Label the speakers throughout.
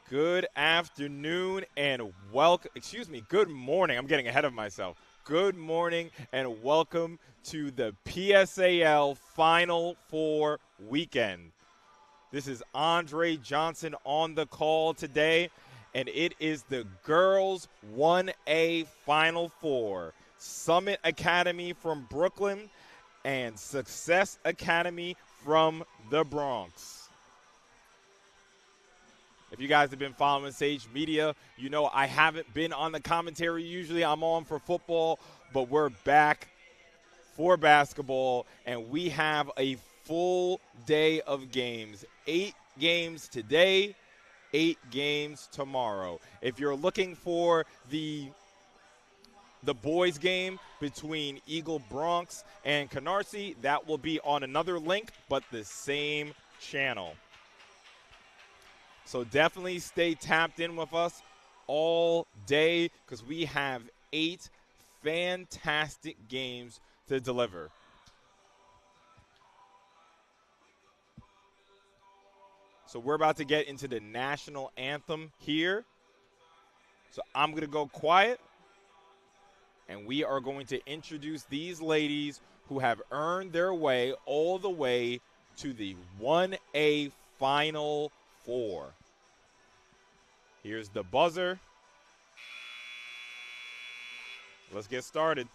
Speaker 1: Good afternoon and good morning. I'm getting ahead of myself. Good morning and welcome to the PSAL Final Four weekend. This is Andre Johnson on the call today, and it is the girls 1A Final Four. Summit Academy from Brooklyn and Success Academy from the Bronx. If you guys have been following Sage Media, you know I haven't been on the commentary. Usually I'm on for football, but we're back for basketball, and we have a full day of games. 8 games today, 8 games tomorrow. If you're looking for the boys game between Eagle Bronx and Canarsie, that will be on another link, but the same channel. So definitely stay tapped in with us all day because we have 8 fantastic games to deliver. So we're about to get into the national anthem here. So I'm going to go quiet, and we are going to introduce these ladies who have earned their way all the way to the 1A Final Four. Here's the buzzer. Let's get started.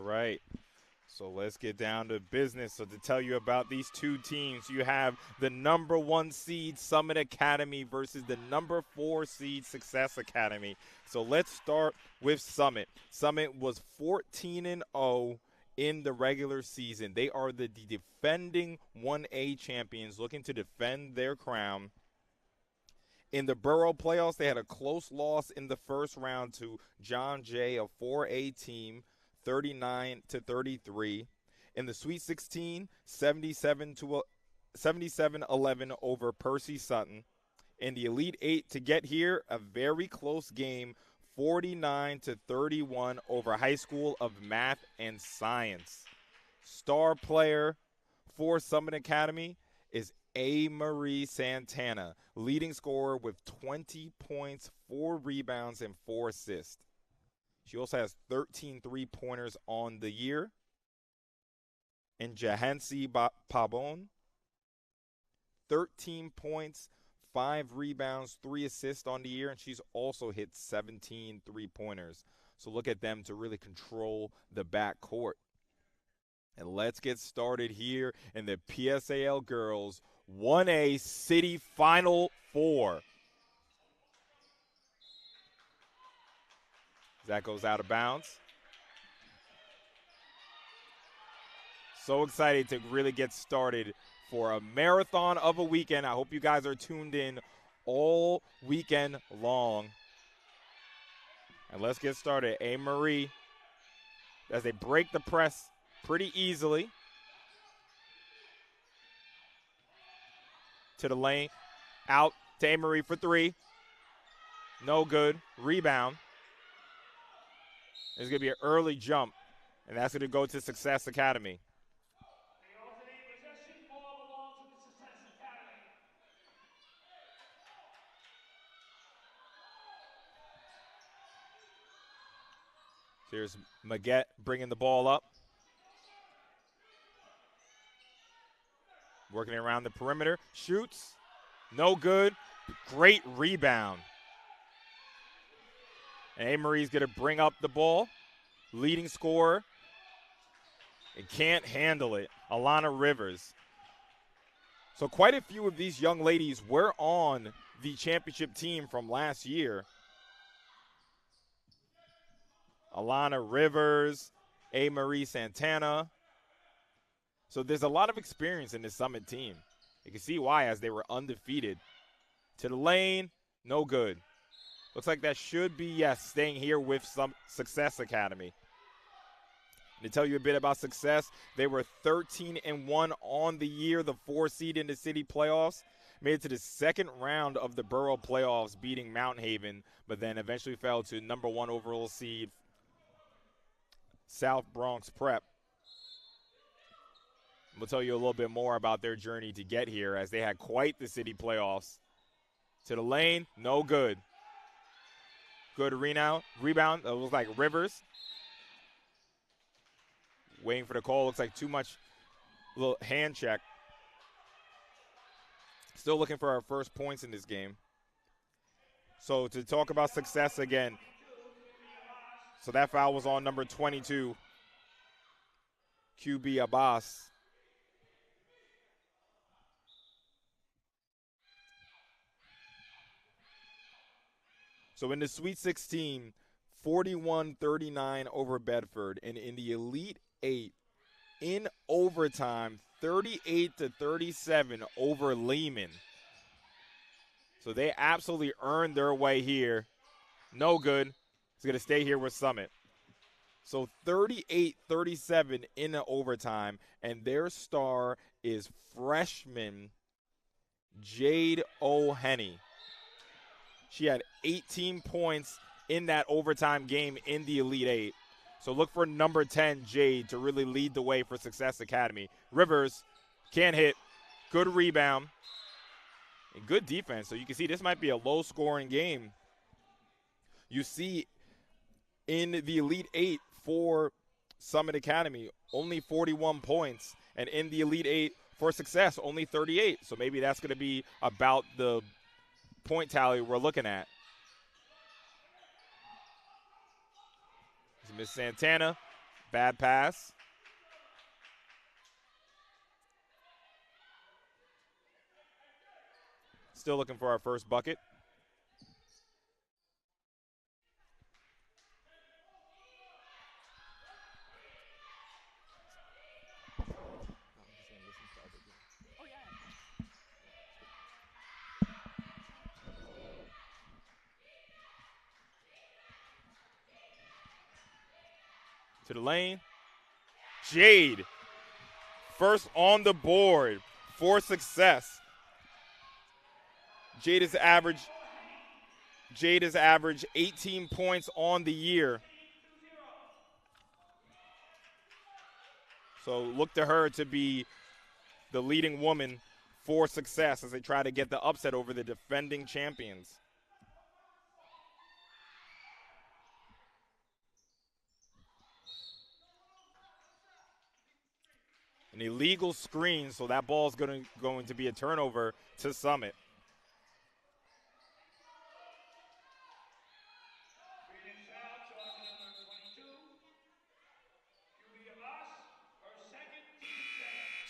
Speaker 1: right. So let's get down to business. So to tell you about these two teams, you have the number 1 seed Summit Academy versus the number 4 seed Success Academy. So let's start with Summit. Summit was 14-0 in the regular season. They are the defending 1A champions looking to defend their crown. In the Borough playoffs, they had a close loss in the first round to John Jay, a 4A team, 39-33. In the Sweet 16, 77-11 over Percy Sutton. In the Elite 8 to get here, a very close game, 49-31 over High School of Math and Science. Star player for Summit Academy is A. Marie Santana, leading scorer with 20 points, 4 rebounds, and 4 assists. She also has 13 three-pointers on the year. And Jahansi Pabon, 13 points, 5 rebounds, 3 assists on the year, and she's also hit 17 three-pointers. So look at them to really control the backcourt. And let's get started here in the PSAL Girls 1A City Final 4. That goes out of bounds. So excited to really get started for a marathon of a weekend. I hope you guys are tuned in all weekend long. And let's get started. A. Marie, as they break the press pretty easily. To the lane. Out to A. Marie for 3. No good. Rebound. There's going to be an early jump, and that's going to go to Success Academy.
Speaker 2: The alternate possession ball belongs to the Success Academy.
Speaker 1: Here's Maguette bringing the ball up. Working around the perimeter. Shoots. No good. Great rebound. And A. Marie's going to bring up the ball. Leading scorer. And can't handle it. Alana Rivers. So quite a few of these young ladies were on the championship team from last year. Alana Rivers, A. Marie Santana. So there's a lot of experience in this Summit team. You can see why, as they were undefeated. To the lane, no good. Looks like that should be, yes, staying here with some Success Academy. To tell you a bit about Success, they were 13-1 on the year, the 4 seed in the city playoffs. Made it to the second round of the Borough playoffs, beating Mount Haven, but then eventually fell to number 1 overall seed, South Bronx Prep. We'll tell you a little bit more about their journey to get here, as they had quite the city playoffs. To the lane, no good. Good rebound. It was like Rivers. Waiting for the call. Looks like too much. Little hand check. Still looking for our first points in this game. So to talk about Success again. So that foul was on number 22, QB Abbas. So in the Sweet 16, 41-39 over Bedford. And in the Elite 8, in overtime, 38-37 over Lehman. So they absolutely earned their way here. No good. It's going to stay here with Summit. So 38-37 in the overtime. And their star is freshman Jade O'Henny. She had 18 points in that overtime game in the Elite 8. So look for number 10, Jade, to really lead the way for Success Academy. Rivers can't hit. Good rebound. And good defense. So you can see this might be a low-scoring game. You see in the Elite 8 for Summit Academy, only 41 points. And in the Elite 8 for Success, only 38. So maybe that's going to be about the point tally we're looking at. Miss Santana Bad pass. Still looking for our first bucket. To the lane. Jade, first on the board for success. Jade has averaged 18 points on the year. So look to her to be the leading woman for success as they try to get the upset over the defending champions. An illegal screen, so that ball is going to be a turnover to Summit.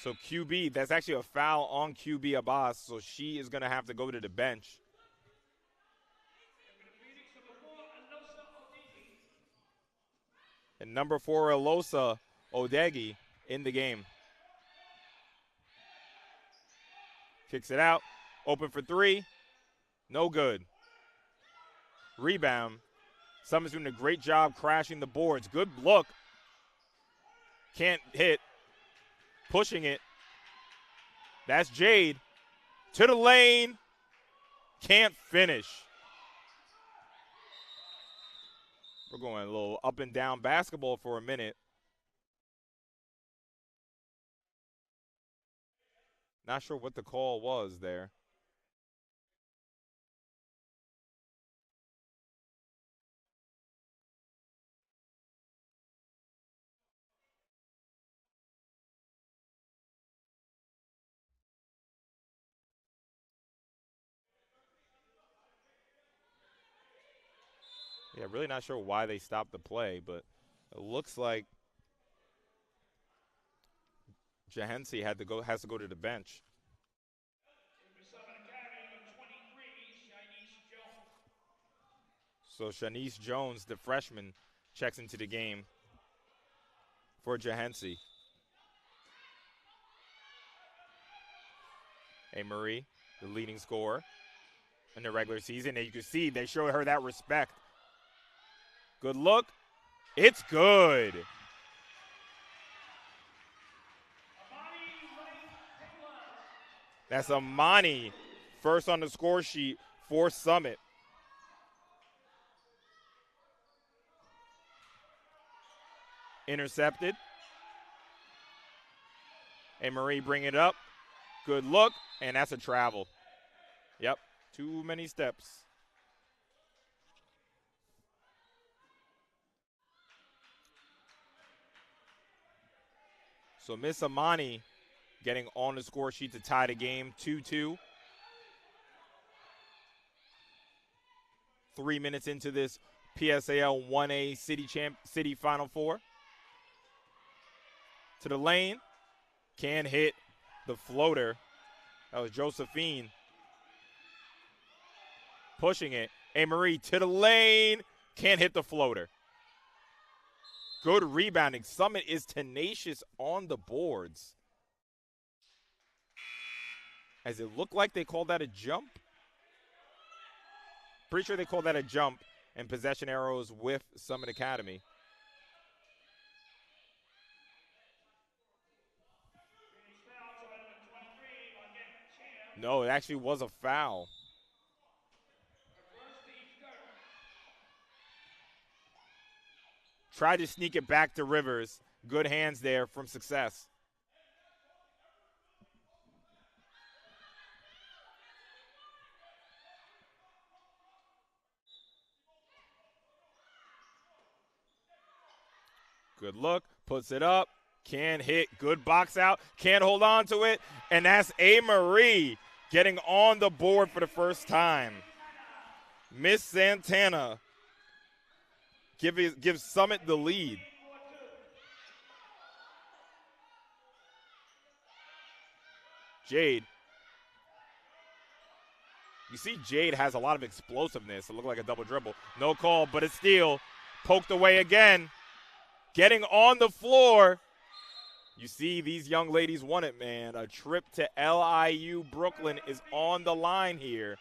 Speaker 1: So QB, that's actually a foul on QB Abbas, so she is going to have to go to the bench. And number 4, Elosa Odegi in the game. Kicks it out, open for 3, no good. Rebound. Summit's doing a great job crashing the boards. Good look. Can't hit. Pushing it. That's Jade. To the lane. Can't finish. We're going a little up and down basketball for a minute. Not sure what the call was there. Yeah, really not sure why they stopped the play, but it looks like Jahensi has to go to the bench. So Shanice Jones, the freshman, checks into the game for Jahensi. A. Marie, the leading scorer in the regular season. And you can see they show her that respect. Good look. It's good. That's Amani, first on the score sheet for Summit. Intercepted. And Marie bring it up. Good look, and that's a travel. Yep, too many steps. So Miss Amani getting on the score sheet to tie the game, 2-2. 3 minutes into this PSAL 1A City Final Four. To the lane, can hit the floater. That was Josephine. Pushing it. A. Marie to the lane, can't hit the floater. Good rebounding. Summit is tenacious on the boards. As it looked like they called that a jump. Pretty sure they called that a jump, and possession arrows with Summit Academy. No, it actually was a foul. Tried to sneak it back to Rivers. Good hands there from Success. Good look, puts it up, can hit, good box out, can't hold on to it, and that's A. Marie getting on the board for the first time. Miss Santana gives Summit the lead. Jade. You see Jade has a lot of explosiveness. It looked like a double dribble. No call, but a steal. Poked away again. Getting on the floor. You see these young ladies want it, man. A trip to LIU Brooklyn is on the line here.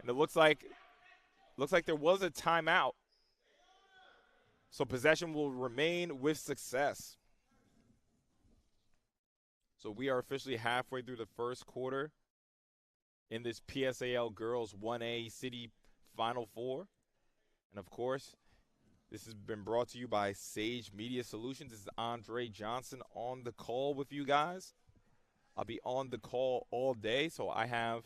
Speaker 1: And it looks like there was a timeout. So possession will remain with success. So we are officially halfway through the first quarter in this PSAL Girls 1A City Final Four. And of course, this has been brought to you by Sage Media Solutions. This is Andre Johnson on the call with you guys. I'll be on the call all day, so I have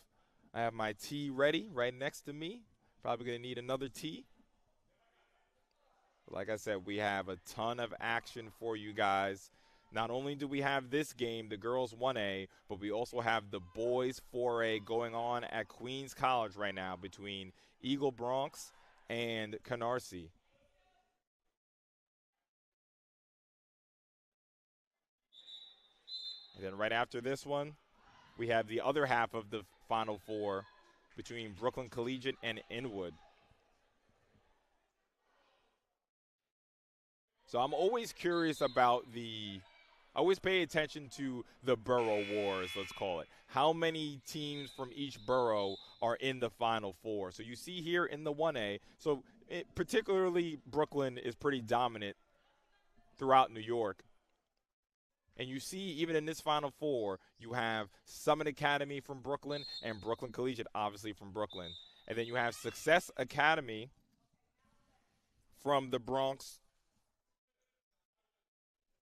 Speaker 1: my tea ready right next to me. Probably going to need another tea. Like I said, we have a ton of action for you guys. Not only do we have this game, the girls 1A, but we also have the boys 4A going on at Queens College right now between Eagle Bronx and Canarsie. And then right after this one, we have the other half of the Final Four between Brooklyn Collegiate and Inwood. So I'm always curious about I always pay attention to the borough wars, let's call it. How many teams from each borough are in the Final Four? So you see here in the 1A, so particularly Brooklyn is pretty dominant throughout New York. And you see even in this Final Four, you have Summit Academy from Brooklyn and Brooklyn Collegiate, obviously from Brooklyn. And then you have Success Academy from the Bronx.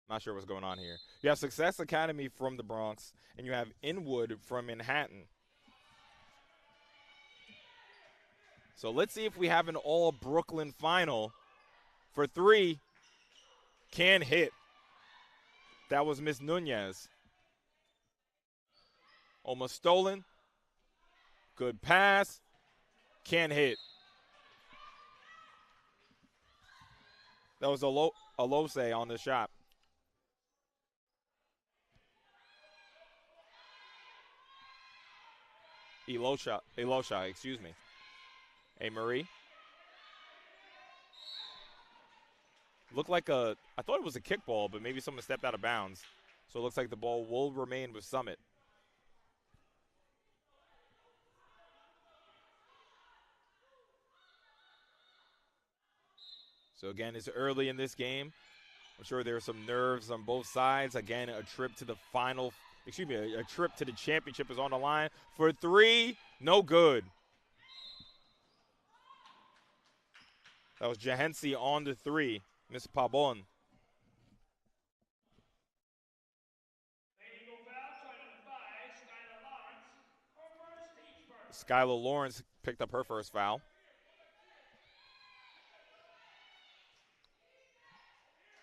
Speaker 1: Not sure what's going on here. You have Success Academy from the Bronx, and you have Inwood from Manhattan. So let's see if we have an all-Brooklyn final for three. Can hit. That was Miss Nunez. Almost stolen. Good pass. Can hit. That was Alose on the shot. Elosha, excuse me. Hey, Marie. Looked like I thought it was a kickball, but maybe someone stepped out of bounds. So it looks like the ball will remain with Summit. So again, it's early in this game. I'm sure there are some nerves on both sides. Again, a trip to the a trip to the championship is on the line. For three, no good. That was Jahensi on the three. Miss Pabon. Skylar Lawrence picked up her first foul.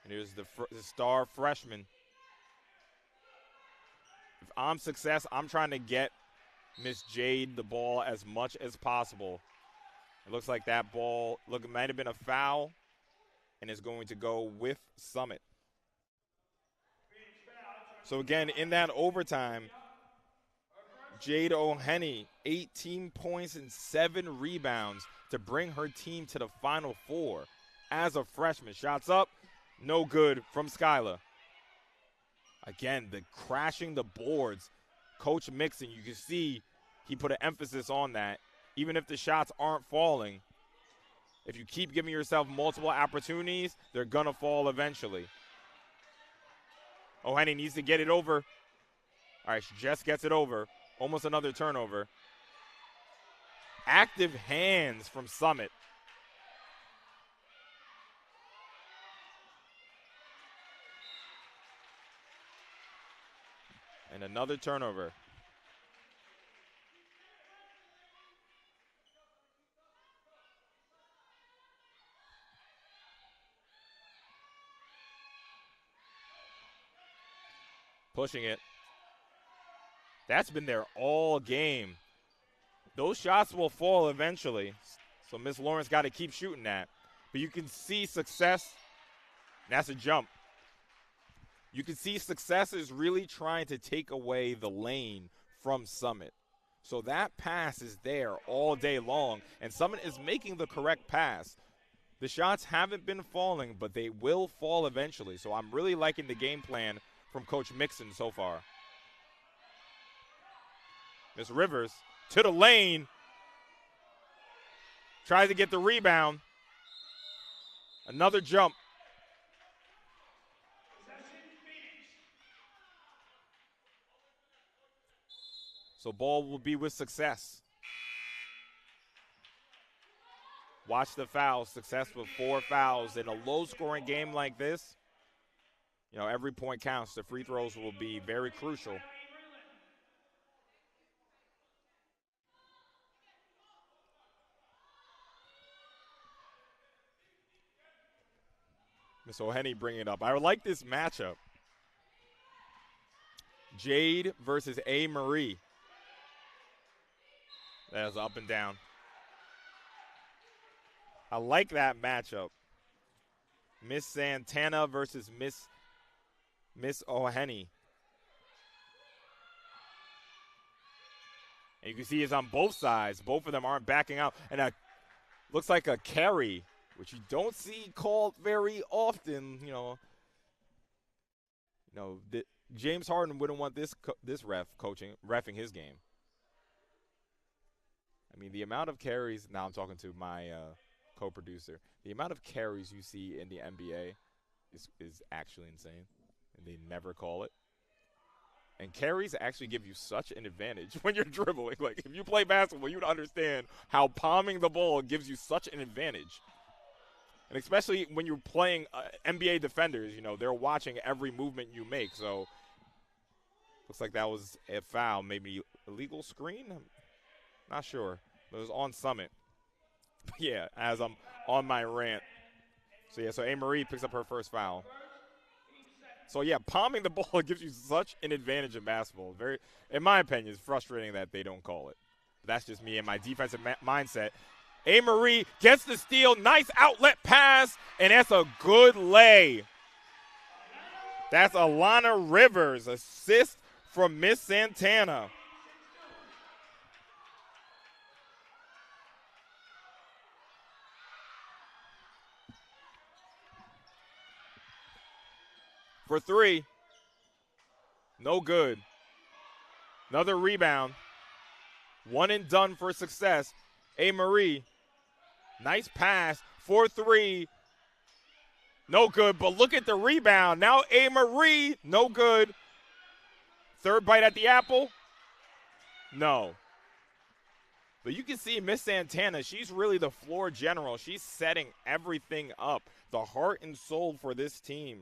Speaker 1: And here's the star freshman. If I'm Success, I'm trying to get Miss Jade the ball as much as possible. It looks like that ball, it might have been a foul, and is going to go with Summit. So again, in that overtime, Jade O'Henny, 18 points and 7 rebounds to bring her team to the Final Four as a freshman. Shots up, no good from Skylar. Again, crashing the boards. Coach Mixon, you can see he put an emphasis on that. Even if the shots aren't falling, if you keep giving yourself multiple opportunities, they're going to fall eventually. O'Henny needs to get it over. All right, she just gets it over. Almost another turnover. Active hands from Summit. And another turnover. Pushing it. That's been there all game. Those shots will fall eventually. So Miss Lawrence got to keep shooting that. But you can see Success. That's a jump. You can see Success is really trying to take away the lane from Summit. So that pass is there all day long, and Summit is making the correct pass. The shots haven't been falling, but they will fall eventually. So I'm really liking the game plan from Coach Mixon so far. Miss Rivers to the lane. Tries to get the rebound. Another jump. So ball will be with Success. Watch the fouls. Success with 4 fouls. In a low-scoring game like this, you know, every point counts. The free throws will be very crucial. Miss O'Henny bringing it up. I like this matchup. Jade versus A. Marie. That is up and down. I like that matchup. Miss Santana versus Miss O'Henny. And you can see it's on both sides. Both of them aren't backing out. And that looks like a carry, which you don't see called very often. James Harden wouldn't want this reffing his game. I mean, the amount of carries. Now I'm talking to my co-producer. The amount of carries you see in the NBA is actually insane, and they never call it. And carries actually give you such an advantage when you're dribbling. Like, if you play basketball, you'd understand how palming the ball gives you such an advantage. And especially when you're playing NBA defenders, they're watching every movement you make. So, looks like that was a foul, maybe illegal screen? I'm not sure. But it was on Summit. Yeah, as I'm on my rant. So A. Marie picks up her first foul. So, yeah, palming the ball gives you such an advantage in basketball. In my opinion, it's frustrating that they don't call it. But that's just me and my defensive mindset. A. Marie gets the steal. Nice outlet pass, and that's a good lay. That's Alana Rivers. Assist from Miss Santana. For 3. No good. Another rebound. 1 and done for Success. A. Marie. Nice pass. 4-3. No good, but look at the rebound. Now A. Marie. No good. Third bite at the apple. No. But you can see Miss Santana, she's really the floor general. She's setting everything up. The heart and soul for this team.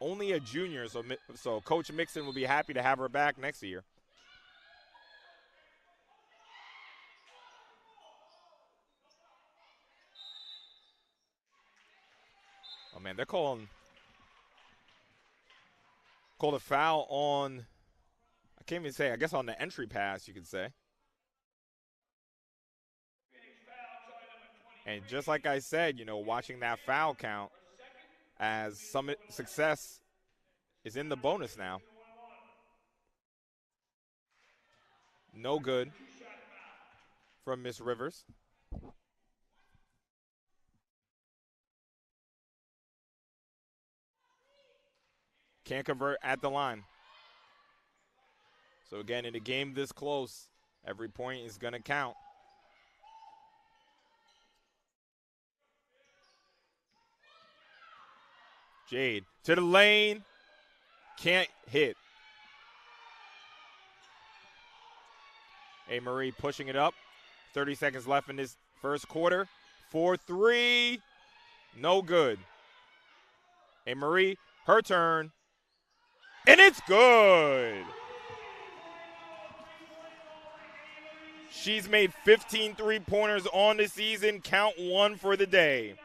Speaker 1: Only a junior, so Coach Mixon will be happy to have her back next year. Oh, man, they're called a foul on, I can't even say, I guess on the entry pass, you could say. And just like I said, watching that foul count as Summit Success is in the bonus now. No good from Miss Rivers. Can't convert at the line. So again, in a game this close, every point is going to count. Jade to the lane. Can't hit. A. Marie pushing it up. 30 seconds left in this first quarter. 4-3. No good. A. Marie, her turn. And it's good. She's made 15 three-pointers on the season. Count 1 for the day.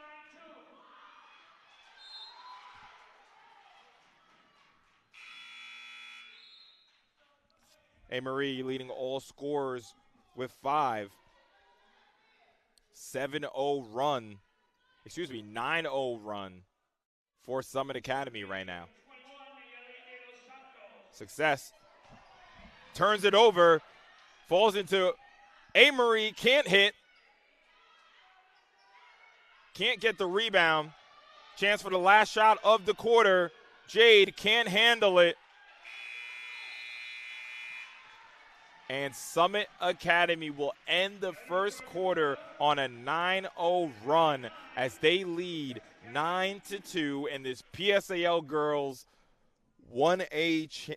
Speaker 1: A. Marie leading all scorers with 5. 7-0 run. 9-0 run for Summit Academy right now. Success. Turns it over. Falls into Amory. Can't hit. Can't get the rebound. Chance for the last shot of the quarter. Jade can't handle it. And Summit Academy will end the first quarter on a 9-0 run as they lead 9-2 in this PSAL girls 1A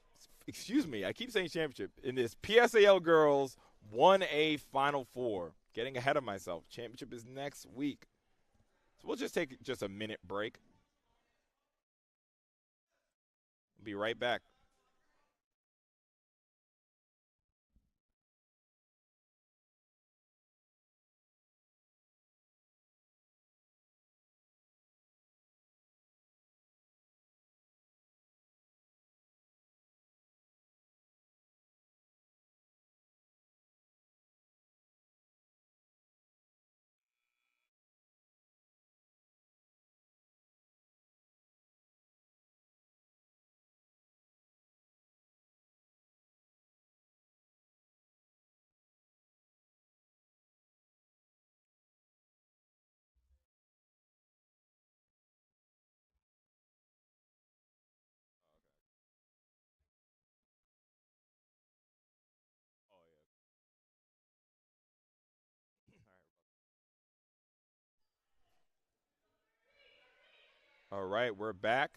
Speaker 1: I keep saying championship. In this PSAL girls 1A Final Four. Getting ahead of myself. Championship is next week. So we'll just take just a minute break. We'll be right back. All right, we're back.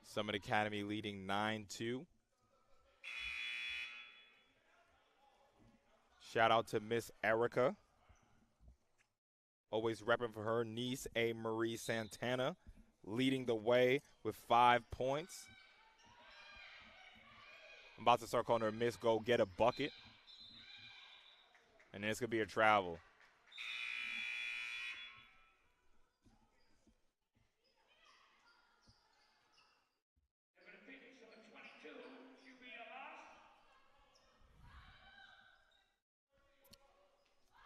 Speaker 1: Summit Academy leading 9-2. Shout out to Miss Erica. Always repping for her niece, A. Marie Santana, leading the way with 5 points. I'm about to start calling her Miss Go Get a Bucket. And then it's going to be a travel.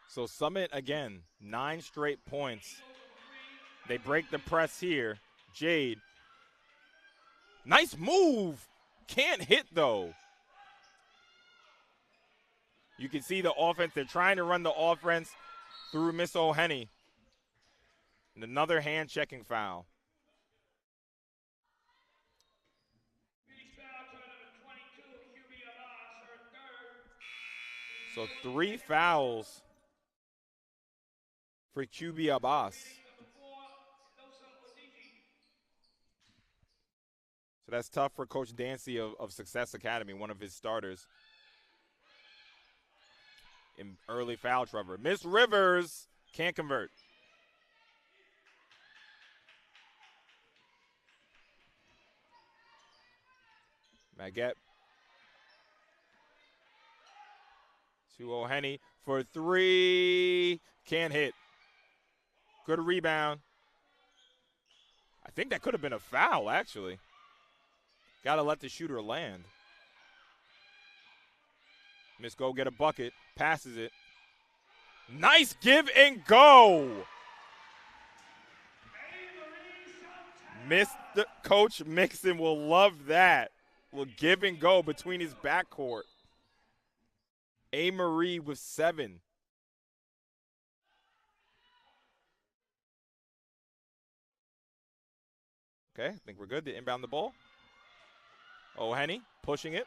Speaker 1: So Summit, again, 9 straight points. They break the press here. Jade. Nice move. Can't hit, though. You can see the offense. They're trying to run the offense through Miss O'Henny. And another hand-checking foul. So 3 fouls for QB Abbas. So that's tough for Coach Dancy of Success Academy, one of his starters. In early foul trouble. Miss Rivers can't convert. Maggette to O'Henny for 3. Can't hit. Good rebound. I think that could have been a foul, actually. Got to let the shooter land. Miss Go Get a Bucket. Passes it. Nice give and go. Mr. Coach Mixon will love that. Will give and go between his backcourt. A. Marie with 7. Okay, I think we're good to inbound the ball. O'Henny pushing it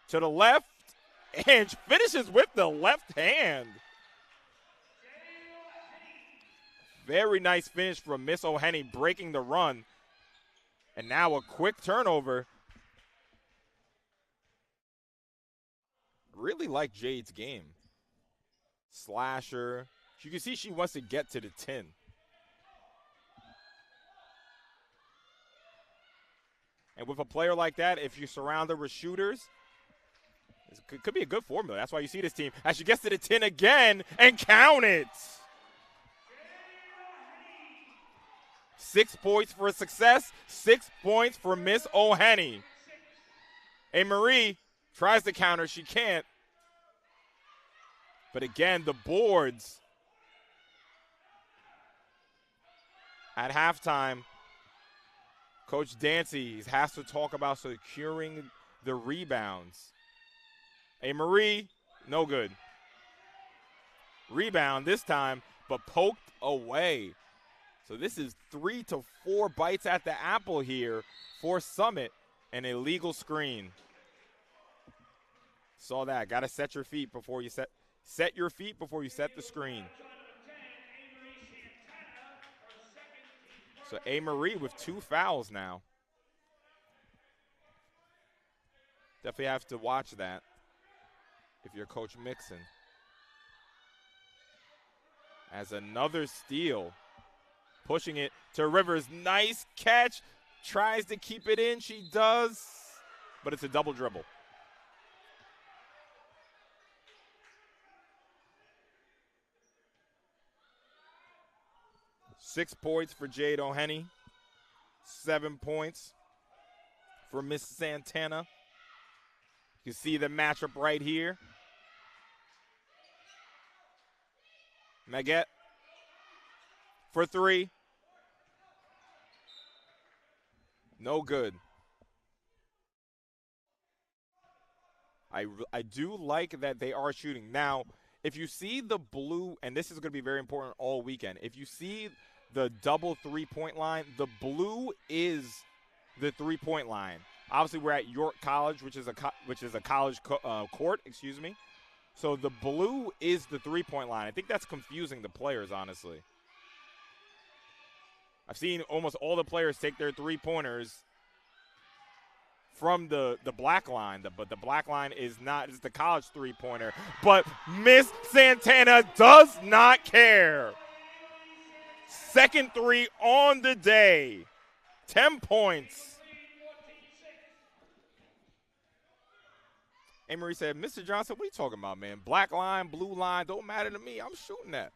Speaker 1: to the left and finishes with the left hand. Very nice finish from Miss O'Henny, breaking the run. And now a quick turnover. Really like Jade's game. Slasher. You can see she wants to get to the 10. And with a player like that, if you surround her with shooters, it could be a good formula. That's why you see this team. As she gets to the 10 again, and count it. 6 points for Success, 6 points for Miss O'Henny. A. Marie tries to counter. She can't. But again, the boards. At halftime, Coach Dancy has to talk about securing the rebounds. A Marie, no good. Rebound this time, but poked away. So this is 3 to 4 bites at the apple here for Summit, an illegal screen. Saw that. Got to set your feet before you set your feet before you set the screen. So A. Marie with 2 fouls now. Definitely have to watch that if you're Coach Mixon. As another steal. Pushing it to Rivers. Nice catch. Tries to keep it in. She does. But it's a double dribble. Six points for Jade O'Henny. 7 points for Miss Santana. You see the matchup right here. Maggette for 3. No good. I do like that they are shooting. Now, if you see the blue, and this is going to be very important all weekend, if you see the double three-point line, the blue is the three-point line. Obviously, we're at York College, which is a college court, excuse me. So the blue is the three-point line. I think that's confusing the players, honestly. I've seen almost all the players take their three-pointers from the black line, but the black line is the college three-pointer. But Miss Santana does not care. Second 3 on the day. 10 points. Amory said, Mr. Johnson, what are you talking about, man? Black line, blue line, don't matter to me. I'm shooting that.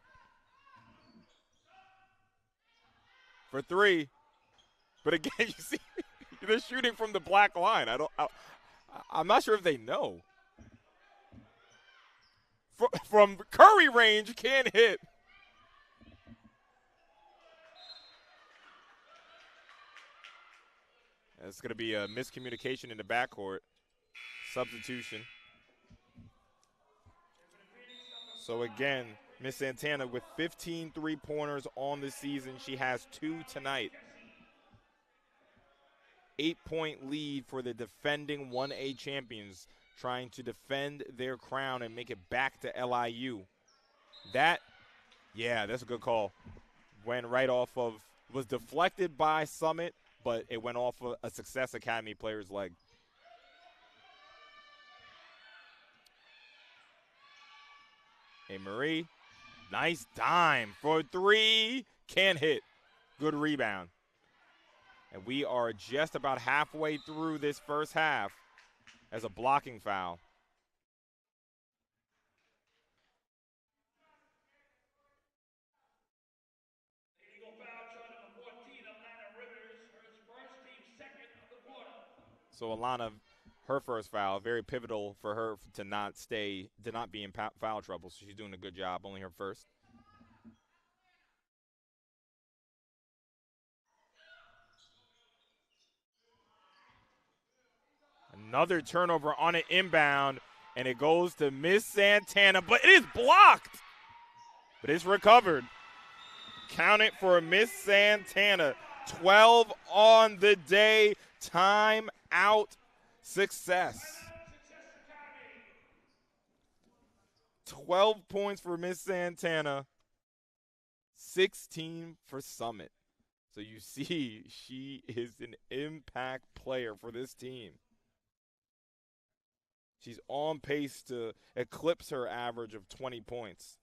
Speaker 1: For 3. But again, you see, they're shooting from the black line. I'm not sure if they know. From Curry range, can't hit. It's going to be a miscommunication in the backcourt. Substitution. So again, Miss Santana with 15 three-pointers on the season. She has 2 tonight. 8-point lead for the defending 1A champions, trying to defend their crown and make it back to LIU. That's a good call. Went right off of, was deflected by Summit, but it went off of a Success Academy player's leg. Hey, Marie, nice dime for 3. Can't hit. Good rebound. And we are just about halfway through this first half as a blocking foul.
Speaker 2: Illegal foul shot number 14, Alana Rivers, her first team second of the quarter.
Speaker 1: So Alana, her first foul, very pivotal for her to not be in foul trouble. So she's doing a good job, only her first. Another turnover on an inbound, and it goes to Miss Santana, but it is blocked. But it's recovered. Count it for Miss Santana. 12 on the day. Time out. Success. 12 points for Miss Santana. 16 for Summit. So you see, she is an impact player for this team. She's on pace to eclipse her average of 20 points.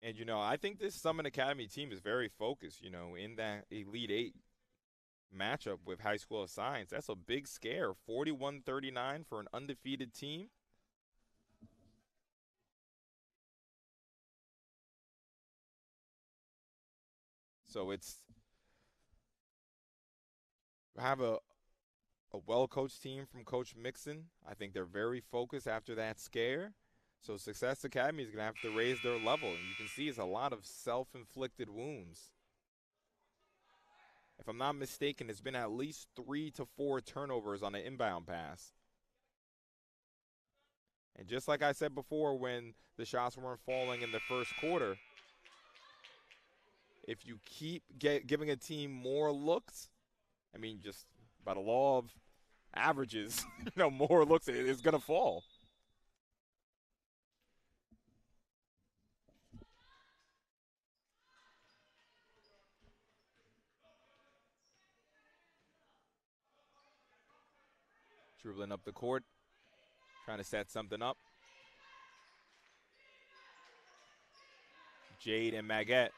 Speaker 1: And, I think this Summit Academy team is very focused, in that Elite 8 matchup with High School of Science. That's a big scare, 41-39 for an undefeated team. So have a well-coached team from Coach Mixon. I think they're very focused after that scare. So Success Academy is going to have to raise their level. And you can see it's a lot of self-inflicted wounds. If I'm not mistaken, it's been at least 3 to 4 turnovers on an inbound pass. And just like I said before when the shots weren't falling in the first quarter, if you keep giving a team more looks, I mean, just by the law of averages, more looks, it's going to fall. Dribbling up the court, trying to set something up. Jade and Maggette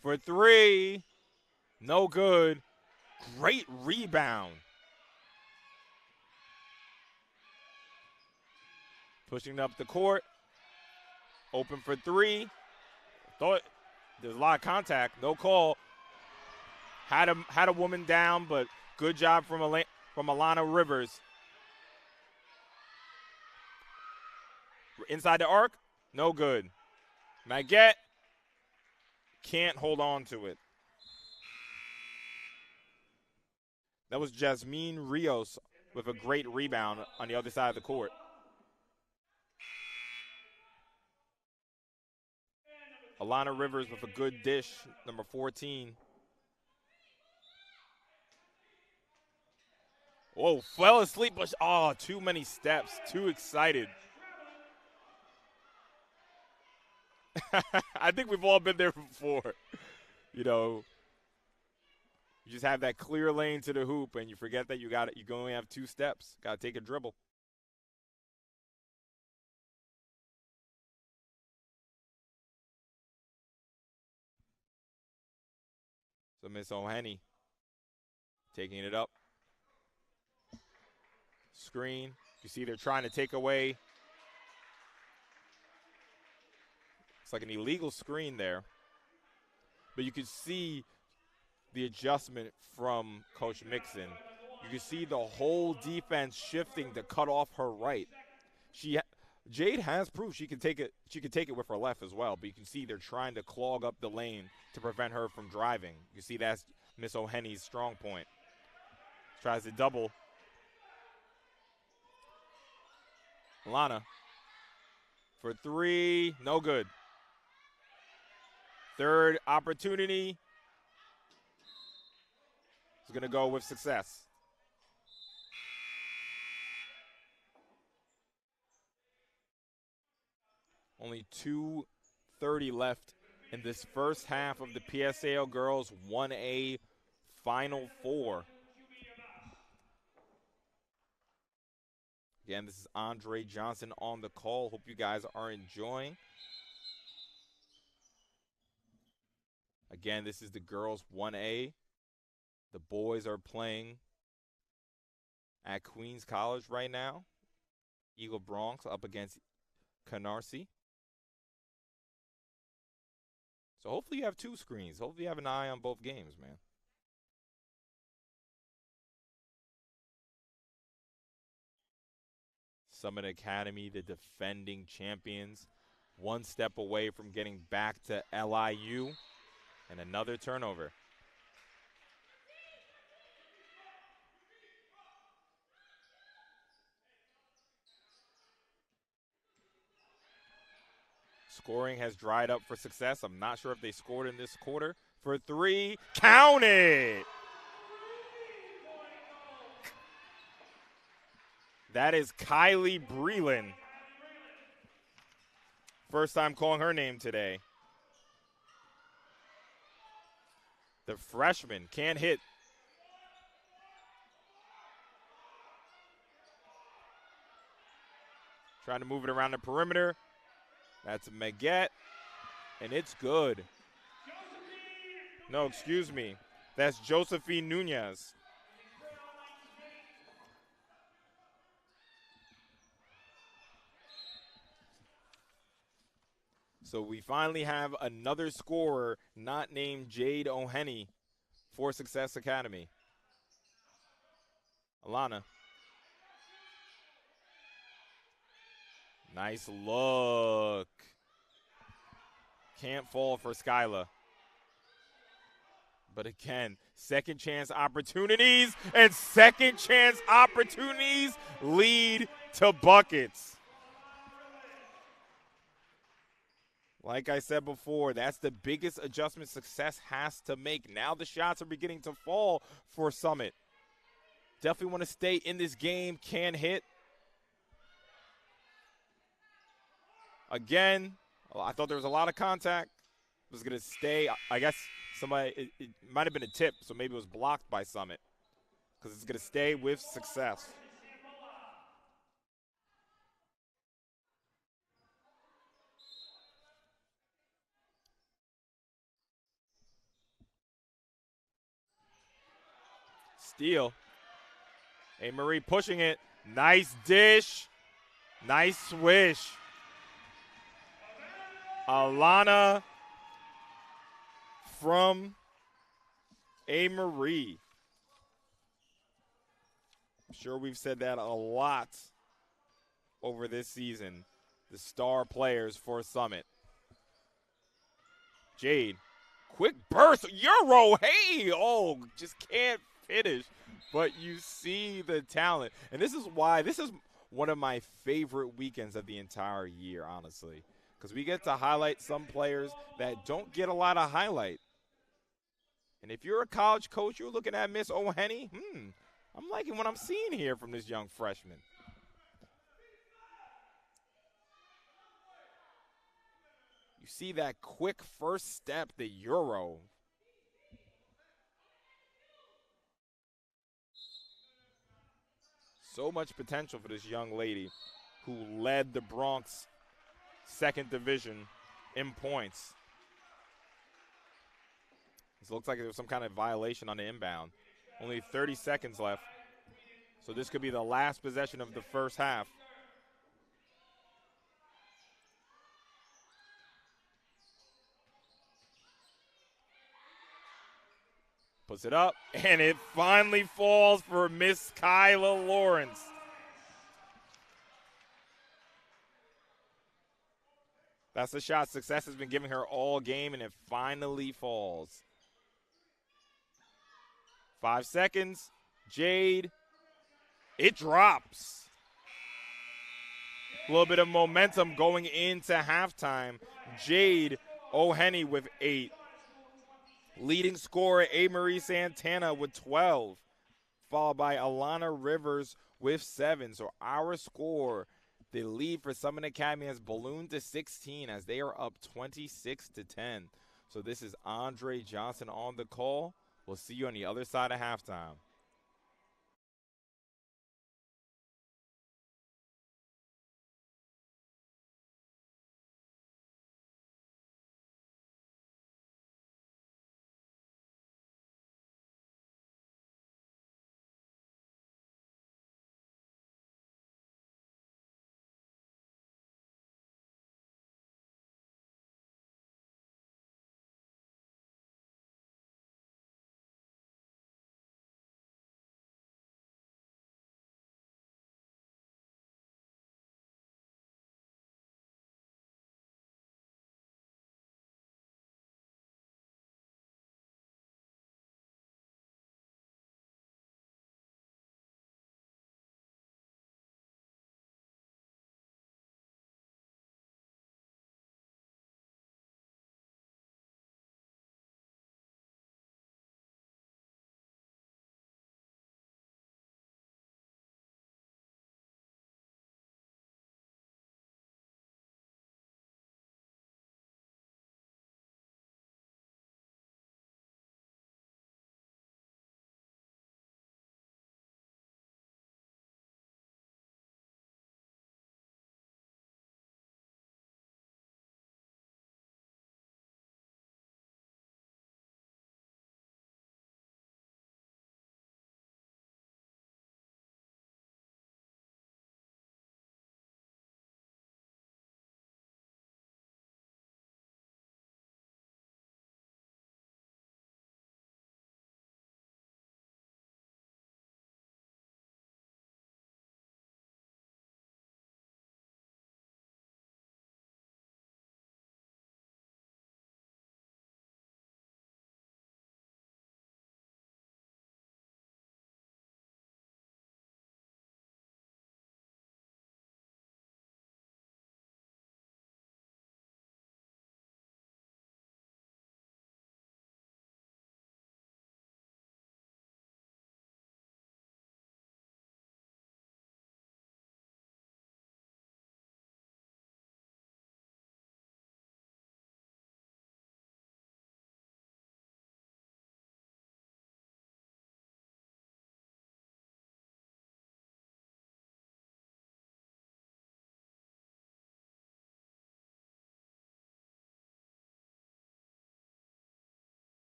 Speaker 1: for 3. No good. Great rebound. Pushing up the court. Open for 3. Thought there's a lot of contact. No call. Had a woman down, but good job from Alana Rivers. Inside the arc. No good. Maggette can't hold on to it. That was Jasmine Rios with a great rebound on the other side of the court. Alana Rivers with a good dish, number 14. Whoa, fell asleep, but too many steps, too excited. I think we've all been there before. You just have that clear lane to the hoop, and you forget that you only have 2 steps. Got to take a dribble. So Miss O'Henny taking it up. Screen. You see they're trying to take away. It's like an illegal screen there. But you can see the adjustment from Coach Mixon. You can see the whole defense shifting to cut off her right. Jade has proved she can take it. She can take it with her left as well. But you can see they're trying to clog up the lane to prevent her from driving. You see that's Miss O'Henny's strong point. Tries to double. Alana for 3, no good. Third opportunity. Is going to go with Success. Only 2:30 left in this first half of the PSAL Girls 1A Final Four. Again, this is Andre Johnson on the call. Hope you guys are enjoying. Again, this is the girls 1A. The boys are playing at Queens College right now. Eagle Bronx up against Canarsie. So hopefully you have 2 screens. Hopefully you have an eye on both games, man. Summit Academy, the defending champions, 1 step away from getting back to LIU, and another turnover. Scoring has dried up for Success. I'm not sure if they scored in this quarter. For 3, count it! That is Kylie Breland. First time calling her name today. The freshman can't hit. Trying to move it around the perimeter. That's Maggette, and it's good. No, excuse me. That's Josephine Nunez. So we finally have another scorer not named Jade O'Henny for Success Academy. Alana. Nice look. Can't fall for Skyla. But again, second chance opportunities, and second chance opportunities lead to buckets. Like I said before, that's the biggest adjustment Success has to make. Now the shots are beginning to fall for Summit. Definitely want to stay in this game, can hit. Again, I thought there was a lot of contact. It was going to stay. I guess somebody, it might have been a tip, so maybe it was blocked by Summit because it's going to stay with Success. Steal. A. Marie pushing it. Nice dish. Nice swish. Alana from A. Marie. I'm sure we've said that a lot over this season. The star players for Summit. Jade. Quick burst. Euro. Hey. Oh, just can't finish. But you see the talent. And this is why this is one of my favorite weekends of the entire year, honestly. Because we get to highlight some players that don't get a lot of highlight. And if you're a college coach, you're looking at Miss O'Henny, I'm liking what I'm seeing here from this young freshman. You see that quick first step, the Euro. So much potential for this young lady who led the Bronx second division in points. This looks like there was some kind of violation on the inbound. Only 30 seconds left. So this could be the last possession of the first half. Puts it up, and it finally falls for Miss Kyla Lawrence. That's the shot Success has been giving her all game, and it finally falls. 5 seconds. Jade. It drops. A little bit of momentum going into halftime. Jade O'Henny with 8. Leading scorer, A. Marie Santana with 12. Followed by Alana Rivers with 7. So our score, the lead for Summit Academy has ballooned to 16 as they are up 26-10. So this is Andre Johnson on the call. We'll see you on the other side of halftime.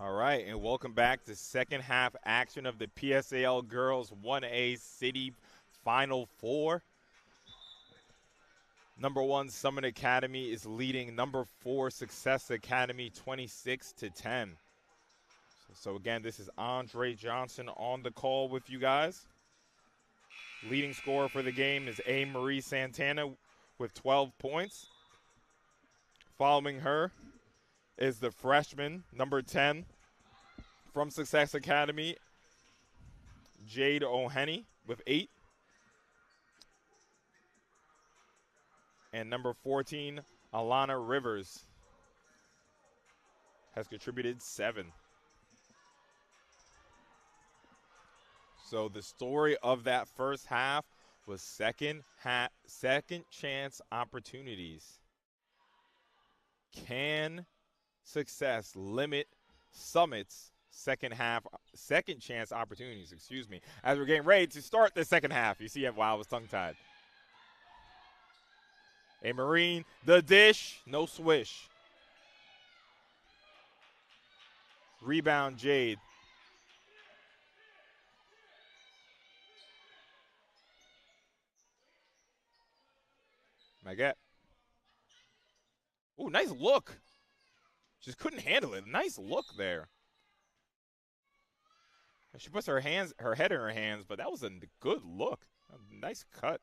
Speaker 1: All right, and welcome back to second half action of the PSAL Girls 1A City Final Four. Number 1 Summit Academy is leading number 4 Success Academy 26-10. So again, this is Andre Johnson on the call with you guys. Leading scorer for the game is A. Marie Santana with 12 points. Following her is the freshman, number 10, from Success Academy, Jade O'Henny with 8. And number 14, Alana Rivers, has contributed 7. So the story of that first half was second chance opportunities. Can Success limit Summit's second chance opportunities, as we're getting ready to start the second half? You see, wow, I was tongue-tied. A Marine, the dish, no swish. Rebound, Jade. Maguette. Ooh, nice look. Just couldn't handle it. Nice look there. She puts her head in her hands, but that was a good look. A nice cut.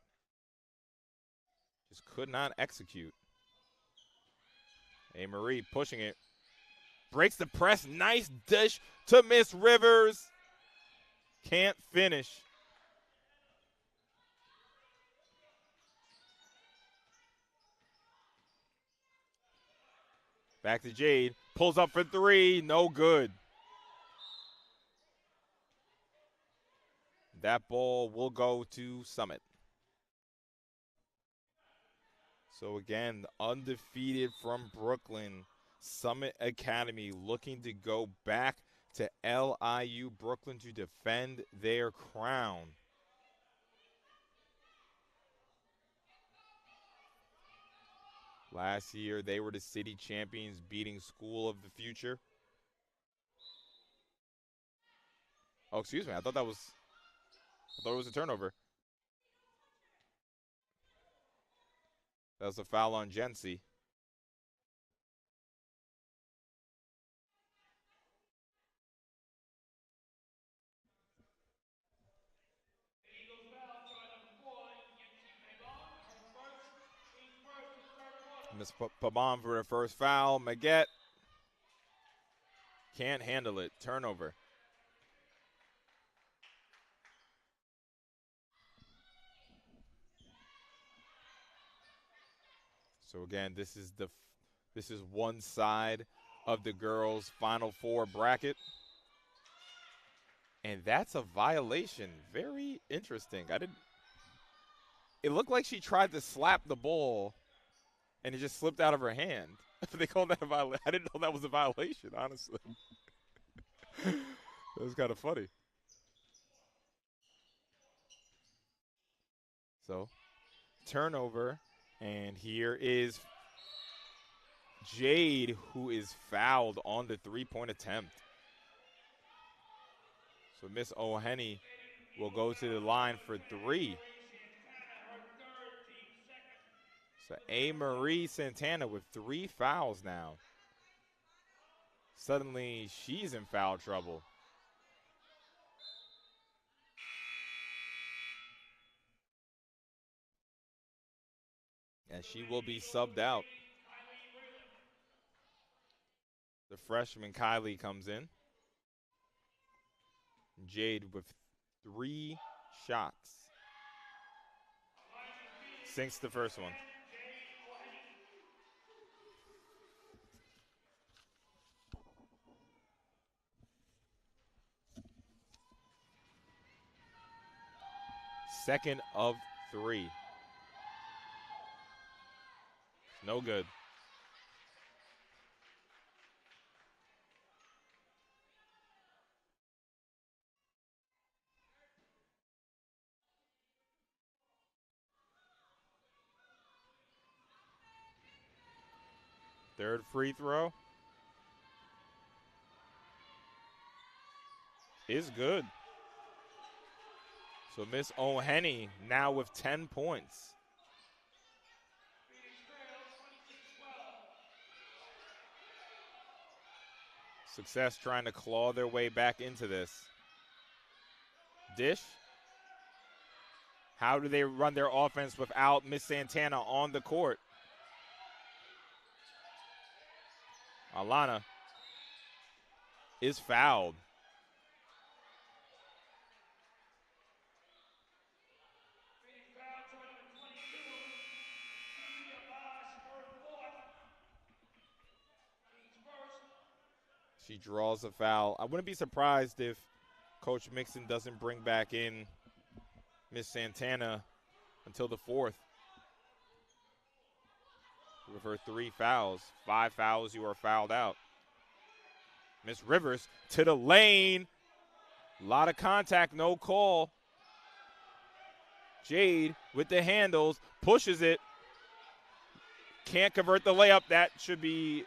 Speaker 1: Just could not execute. A Marie pushing it. Breaks the press. Nice dish to Miss Rivers. Can't finish. Back to Jade. Pulls up for 3. No good. That ball will go to Summit. So again, undefeated from Brooklyn, Summit Academy looking to go back to LIU Brooklyn to defend their crown. Last year, they were the city champions, beating School of the Future. Oh, excuse me. I thought it was a turnover. That was a foul on Jency. Miss Pabon for the first foul. Maguette can't handle it. Turnover. So again, this is one side of the girls' Final Four bracket. And that's a violation. Very interesting. It looked like she tried to slap the ball and it just slipped out of her hand. They called that a violation. I didn't know that was a violation, honestly. That was kind of funny. So, turnover. And here is Jade, who is fouled on the three-point attempt. So Miss O'Henny will go to the line for 3. So A. Marie Santana with 3 fouls now. Suddenly, she's in foul trouble. And she will be subbed out. The freshman Kylie comes in. Jade with 3 shots. Sinks the first one. Second of 3. No good. Third free throw. is good. So Miss O'Henny now with 10 points. Success trying to claw their way back into this. Dish. How do they run their offense without Miss Santana on the court? Alana is fouled. She draws a foul. I wouldn't be surprised if Coach Mixon doesn't bring back in Miss Santana until the fourth. With her 3 fouls. 5 fouls, you are fouled out. Miss Rivers to the lane. A lot of contact, no call. Jade with the handles, pushes it. Can't convert the layup. That should be,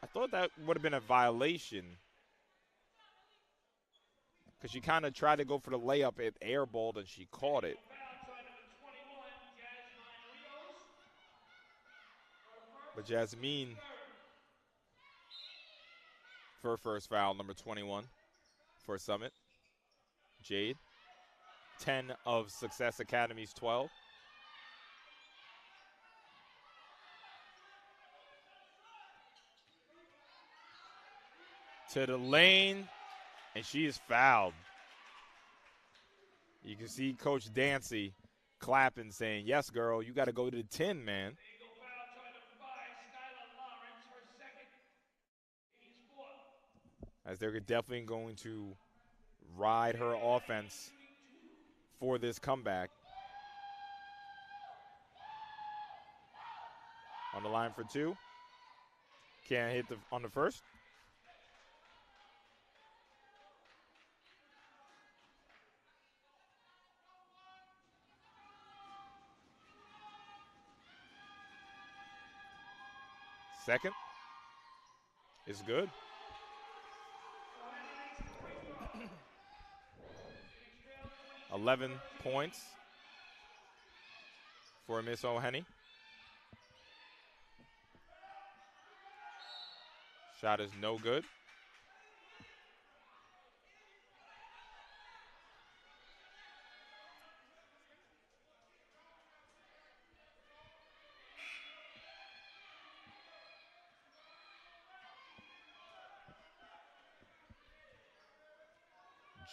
Speaker 1: I thought that would have been a violation. Because she kind of tried to go for the layup, it airballed, and she caught it. But Jasmine, for her first foul, number 21 for Summit. Jade, 10 of Success Academy's 12. To the lane, and she is fouled. You can see Coach Dancy clapping, saying, yes, girl, you got to go to the 10, man. As they're definitely going to ride her offense for this comeback. On the line for 2. Can't hit on the first. Second is good. $11 points for Miss O'Henny. Shot is no good.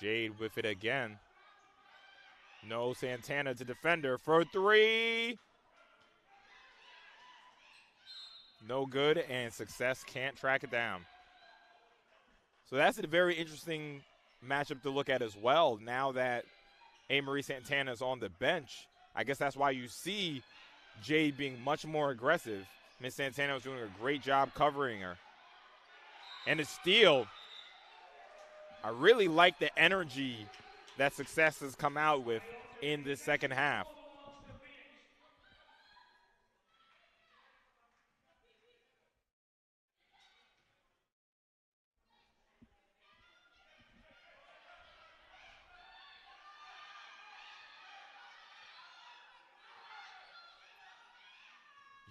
Speaker 1: Jade with it again. No Santana to defender for 3. No good, and Success can't track it down. So that's a very interesting matchup to look at as well. Now that A. Santana is on the bench, I guess that's why you see Jade being much more aggressive. Miss Santana was doing a great job covering her. And a steal. I really like the energy that Success has come out with in this second half.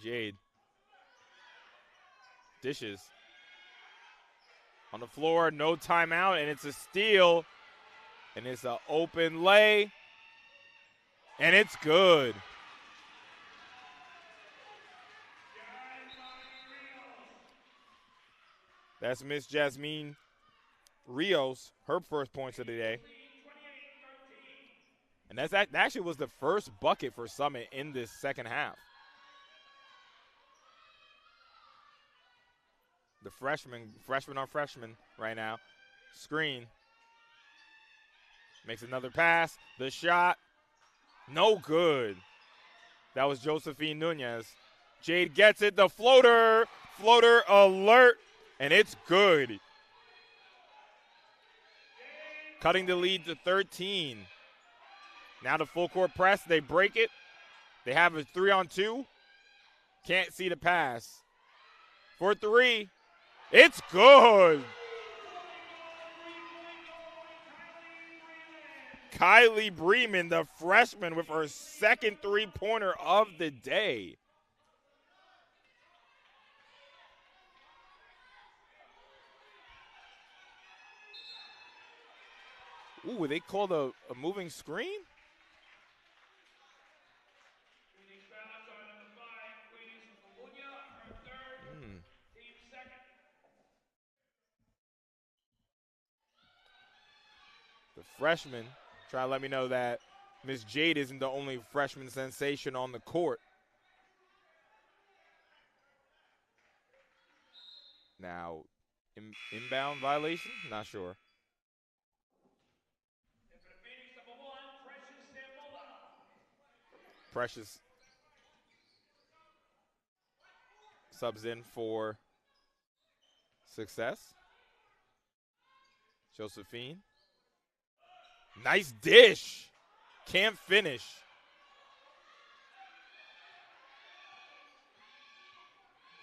Speaker 1: Jade dishes on the floor, no timeout, and it's a steal, and it's an open lay, and it's good. That's Miss Jasmine Rios, her first points of the day. And that actually was the first bucket for Summit in this second half. The freshman on freshman right now. Screen. Makes another pass. The shot. No good. That was Josephine Nunez. Jade gets it. The floater. Floater alert. And it's good. Cutting the lead to 13. Now the full court press. They break it. They have a 3-on-2. Can't see the pass. For 3. It's good. Kylie Bremen, the freshman, with her second three-pointer of the day. Ooh, they called a moving screen?
Speaker 2: Phoenix foul shot number 5, Queenies Colunya, her third, team second.
Speaker 1: The freshman trying to let me know that Miss Jade isn't the only freshman sensation on the court. Now, inbound violation? Not sure.
Speaker 2: And for the Phoenix number 1, Precious Sambola.
Speaker 1: Precious subs in for Success. Josephine. Nice dish. Can't finish.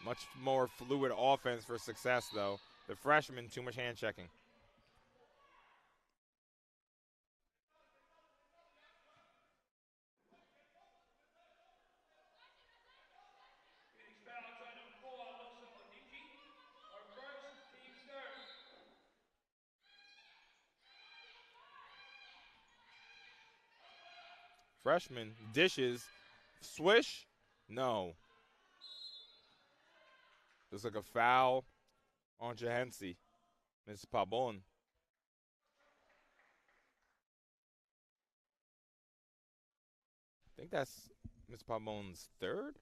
Speaker 1: Much more fluid offense for Success, though. The freshman, too much hand checking.
Speaker 2: Phoenix foul shot number 4, Losa Odigi, her first, team third.
Speaker 1: Freshman dishes. Swish? No. Looks like a foul on Jahensi. Miss Pabon. I think that's Miss Pabon's third.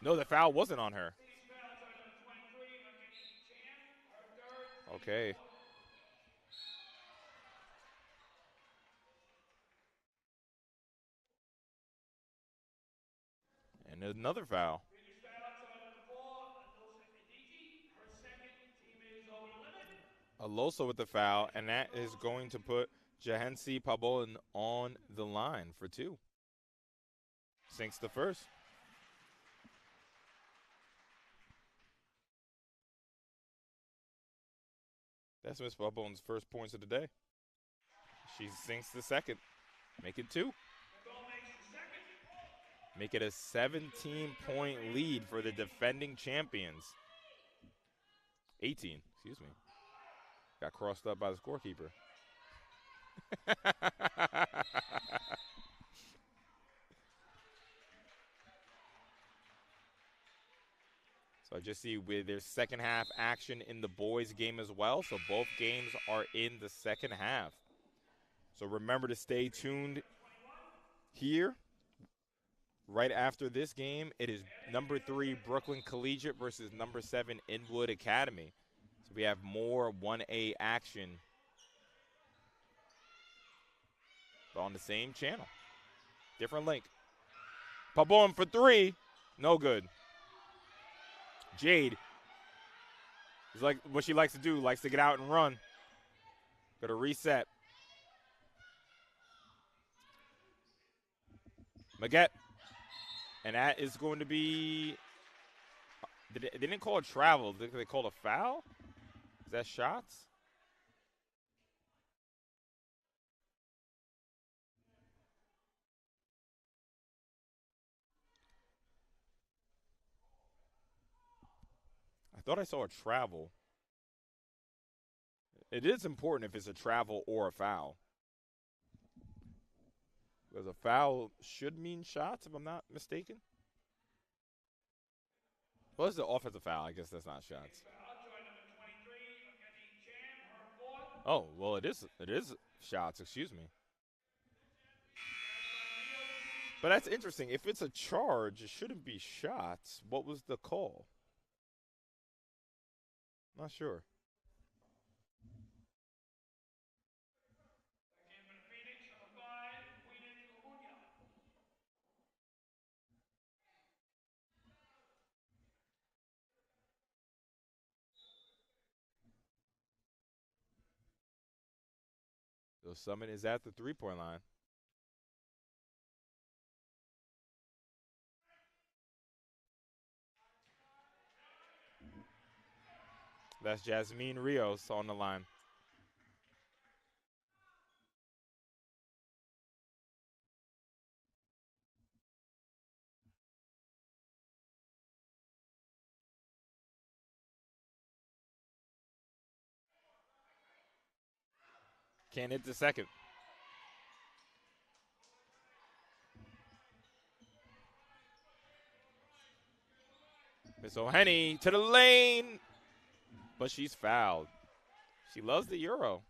Speaker 1: No, the foul wasn't on her.
Speaker 2: Phoenix foul shot number 23, Makeni Chan, her third.
Speaker 1: Okay. And another foul.
Speaker 2: Phoenix foul shot number 4, Losa Odigi, her second, team is over the limit.
Speaker 1: Alosa with the foul, and that is going to put Jahensi Pabon on the line for 2. Sinks the first. That's Miss Pabon's first points of the day. She sinks the second. Make it 2. Make it a 17-point lead for the defending champions. 18, excuse me. Got crossed up by the scorekeeper. So I just see with their second half action in the boys game as well. So both games are in the second half. So remember to stay tuned here. Right after this game, it is number 3 Brooklyn Collegiate versus number 7 Inwood Academy. So we have more 1A action on the same channel. Different link. Pabon for 3. No good. Jade is like what she likes to do, likes to get out and run. Got to reset. Maggette. And that is going to be, they didn't call it travel. They called a foul? Is that shots? I thought I saw a travel. It is important if it's a travel or a foul. Because a foul should mean shots, if I'm not mistaken. Well, it's the offensive foul. I guess that's not shots. Oh, well, it is shots, excuse me. But that's interesting. If it's a charge, it shouldn't be shots. What was the call? Not sure. So Summit is at the three-point line. That's Jasmine Rios on the line. Can't hit the second. Miss O'Henny to the lane, but she's fouled. She loves the Euro.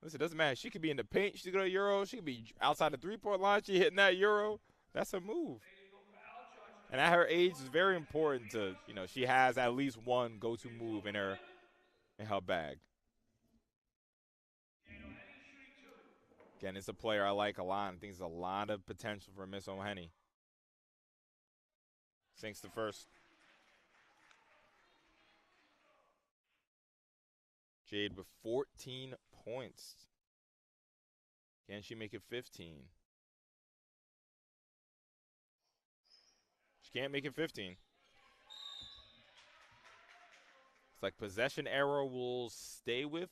Speaker 1: Listen, it doesn't matter. She could be in the paint. She could go to Euro. She could be outside the three-point line. She hitting that Euro. That's a move. And at her age, it's very important to, she has at least one go-to move in her bag. Again, it's a player I like a lot. I think there's a lot of potential for Miss O'Henny. Sinks the first. Jade with 14 points. Can she make it 15? She can't make it 15. It's like possession arrow will stay with.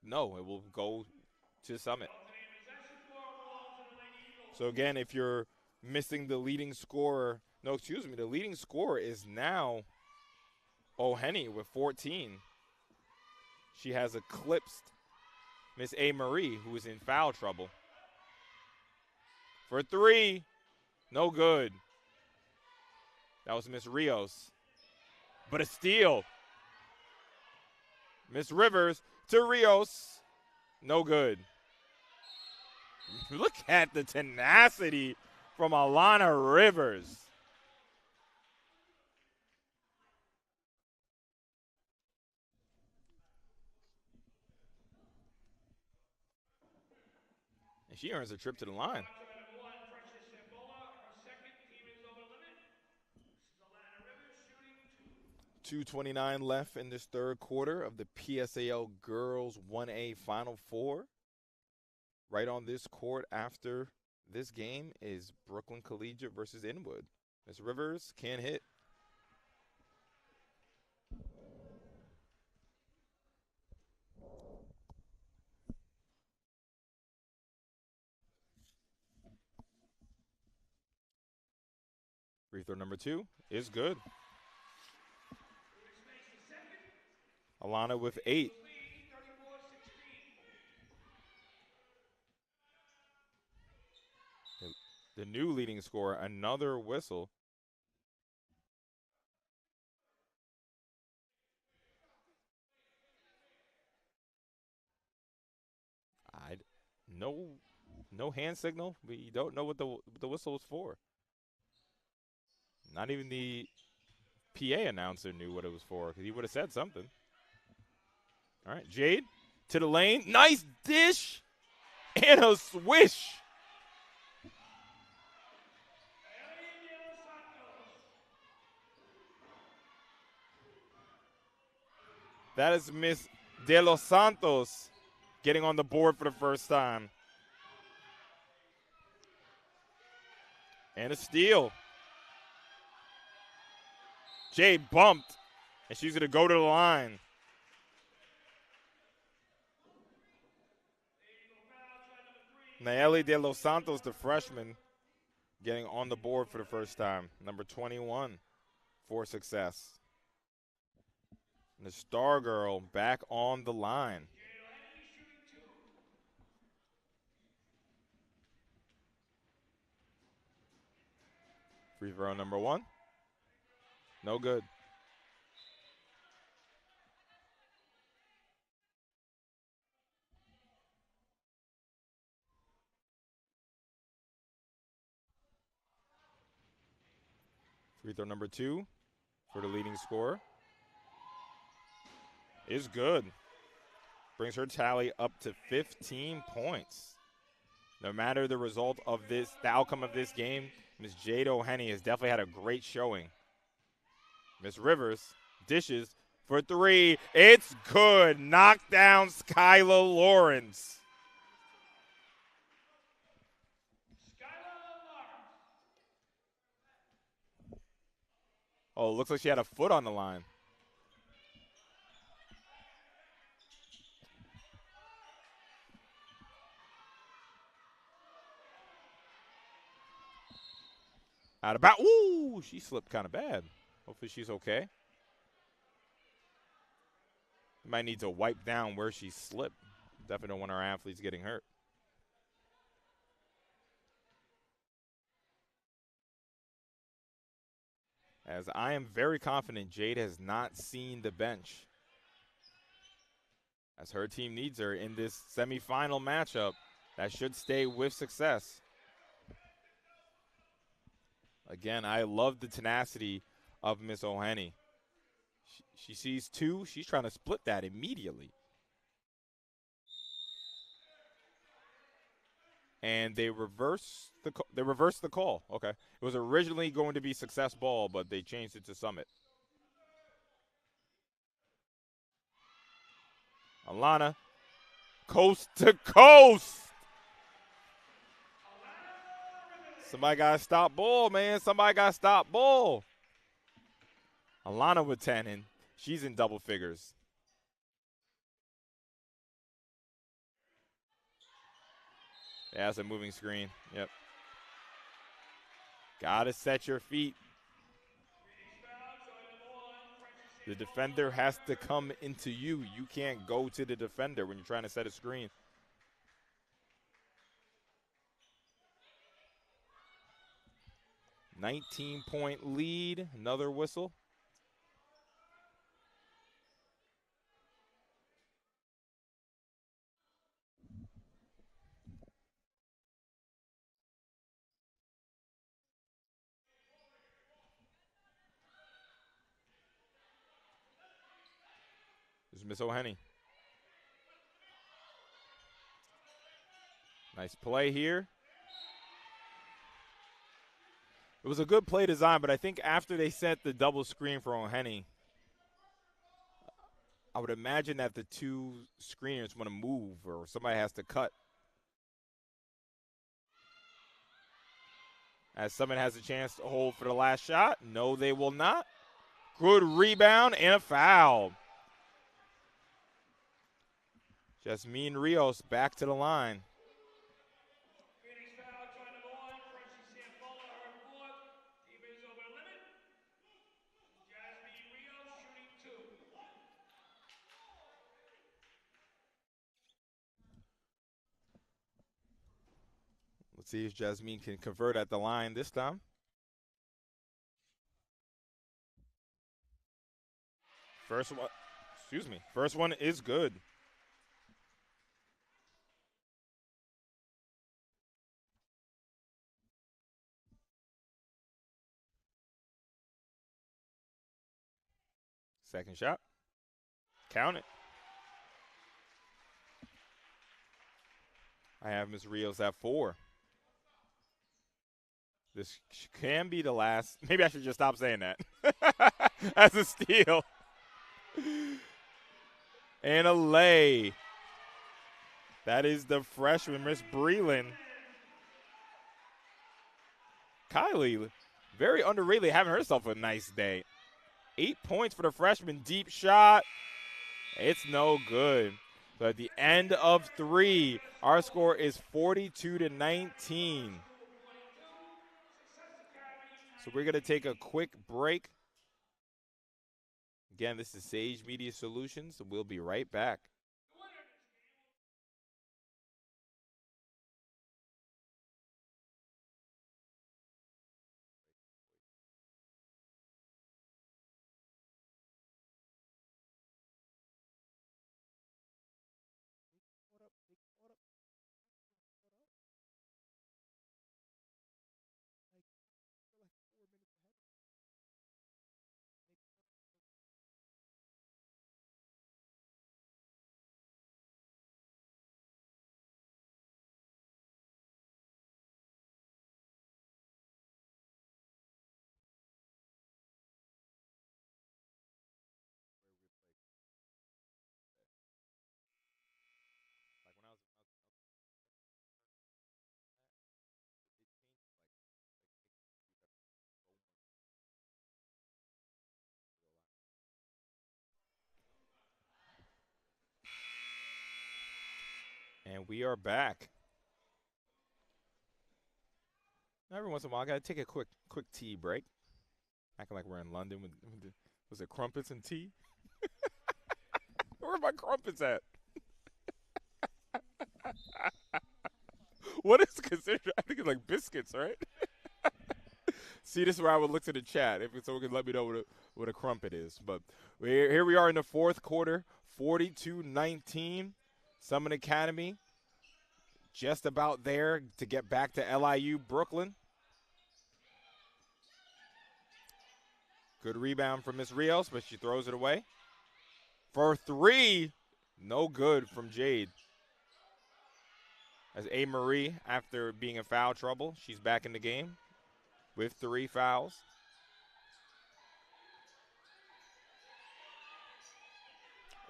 Speaker 1: No, it will go to Summit. So again, if you're missing the leading scorer, the leading scorer is now O'Henny with 14. She has eclipsed Miss A. Marie, who is in foul trouble. For three, no good. That was Miss Rios. But a steal. Miss Rivers to Rios, no good. Look at the tenacity from Alana Rivers. And she earns a trip to the line. 2:29 left in this third quarter of the PSAL Girls 1A Final Four. Right on this court after this game is Brooklyn Collegiate versus Inwood. Miss Rivers can't hit. Free throw number 2 is good. Alana with 8. The new leading scorer, another whistle. No hand signal. We don't know what the whistle was for. Not even the PA announcer knew what it was for because he would have said something. All right, Jade to the lane. Nice dish and a swish. That is Miss De Los Santos getting on the board for the first time. And a steal. Jade bumped, and she's going to go to the line. Nayeli De Los Santos, the freshman, getting on the board for the first time. Number 21 for success. And the star girl back on the line. Free throw number 1. No good. Free throw number 2 for the leading scorer is good. Brings her tally up to 15 points. No matter the result of the outcome of this game, Ms. Jade O'Henny has definitely had a great showing. Ms. Rivers dishes for 3. It's good. Knock down Skylar Lawrence. Oh, it looks like she had a foot on the line. Out of bounds. Ooh, she slipped kind of bad. Hopefully she's okay. Might need to wipe down where she slipped. Definitely don't want our athletes getting hurt. As I am very confident Jade has not seen the bench, as her team needs her in this semifinal matchup that should stay with success. Again, I love the tenacity of Miss O'Henny. She sees two. She's trying to split that immediately. And they reversed the call. Okay. It was originally going to be success ball, but they changed it to Summit. Alana, coast to coast. Somebody got to stop ball, man. Somebody got to stop ball. Alana with 10, and she's in double figures. Yeah, that's a moving screen. Yep. Got to set your feet. The defender has to come into you. You can't go to the defender when you're trying to set a screen. $19-point lead. Another whistle. This is Miss O'Henny. Nice play here. It was a good play design, but I think after they set the double screen for O'Henny, I would imagine that the two screeners want to move or somebody has to cut. As Summit has a chance to hold for the last shot. No, they will not. Good rebound and a foul. Jasmine Rios back to the line.
Speaker 2: Phoenix foul, try number 1, Francis Sampola, her fourth. Team is over the limit. Jasmine Rios shooting 2.
Speaker 1: Let's see if Jasmine can convert at the line this time. First one is good. Second shot. Count it. I have Ms. Rios at 4. This can be the last. Maybe I should just stop saying that. That's a steal. And a lay. That is the freshman, Miss Breland. Kylie, very underrated, having herself a nice day. 8 points for the freshman. Deep shot. It's no good. So at the end of 3, our score is 42-19. So we're going to take a quick break. Again, this is Sage Media Solutions, and we'll be right back. And we are back. Every once in a while, I got to take a quick tea break. Acting like we're in London with was it crumpets and tea? Where are my crumpets at? What is considered? I think it's like biscuits, right? See, this is where I would look to the chat if someone can let me know what a crumpet is. But here we are in the fourth quarter, 42-19. Summit Academy just about there to get back to LIU Brooklyn. Good rebound from Miss Rios, but she throws it away. For three, no good from Jade. As A. Marie, after being in foul trouble, she's back in the game with 3 fouls.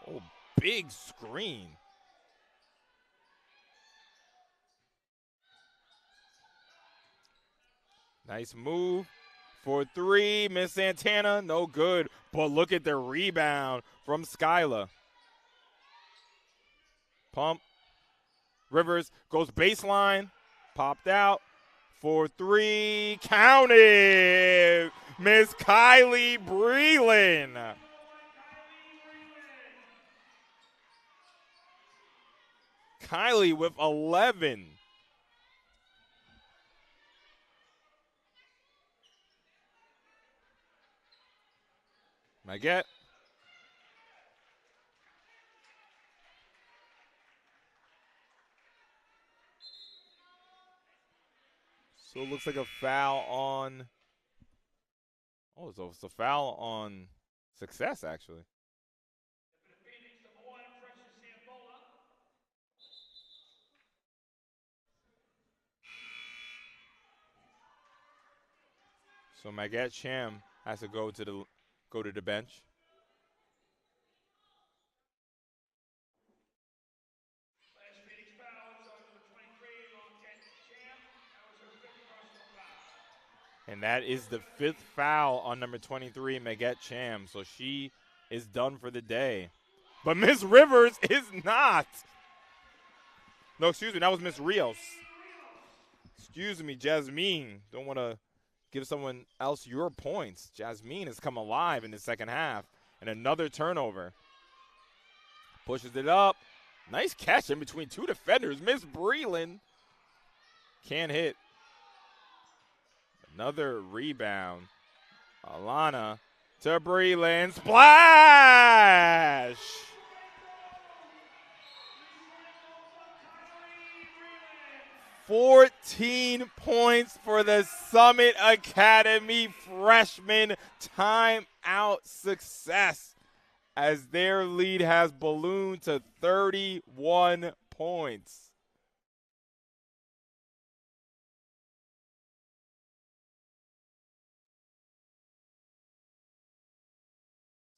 Speaker 1: Oh, big screen. Nice move for 3. Miss Santana, no good. But look at the rebound from Skyla. Pump. Rivers goes baseline. Popped out for 3. Counted. Miss Kylie Breland. Kylie with 11. Maggette. So it looks like a foul on. Oh, so it's a foul on Success, actually. So Maggette Cham has to go to the bench.
Speaker 2: Last Phoenix foul was on number 23, Rocket Jam. That was her 5th personal foul.
Speaker 1: And that is the 5th foul on number 23, Maggette Cham. So she is done for the day. But Miss Rivers is not. No, excuse me, that was Miss Rios. Excuse me, Jasmine. Don't want to give someone else your points. Jasmine has come alive in the second half. And another turnover. Pushes it up. Nice catch in between 2 defenders. Miss Breland can't hit. Another rebound. Alana to Breland. Splash! $14 points for the Summit Academy freshman timeout Success as their lead has ballooned to 31 points.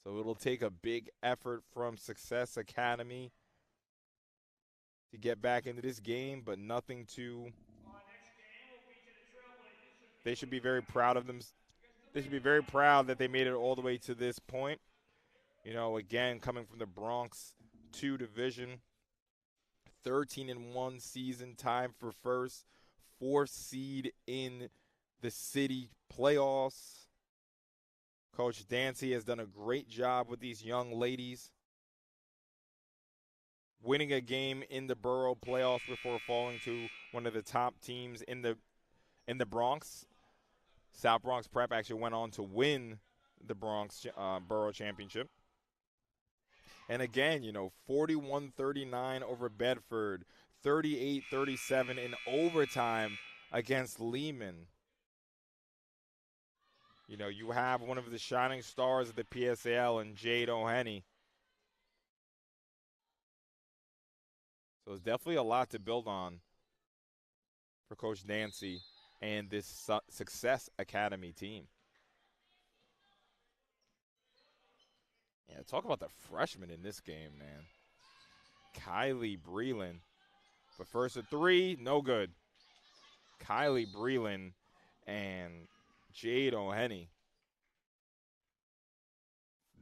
Speaker 1: So it'll take a big effort from Success Academy to get back into this game, but nothing to. They should be very proud of them. They should be very proud that they made it all the way to this point. You know, again, coming from the Bronx 2 division, 13-1 season, time for first, 4th seed in the city playoffs. Coach Dancy has done a great job with these young ladies, winning a game in the Borough playoffs before falling to one of the top teams in the Bronx. South Bronx Prep actually went on to win the Bronx Borough Championship. And again, you know, 41-39 over Bedford, 38-37 in overtime against Lehman. You know, you have one of the shining stars of the PSAL in Jade O'Henny. So it's definitely a lot to build on for Coach Nancy and this Success Academy team. Yeah, talk about the freshmen in this game, man. Kylie Breland. But first a 3, no good. Kylie Breland and Jade O'Henny.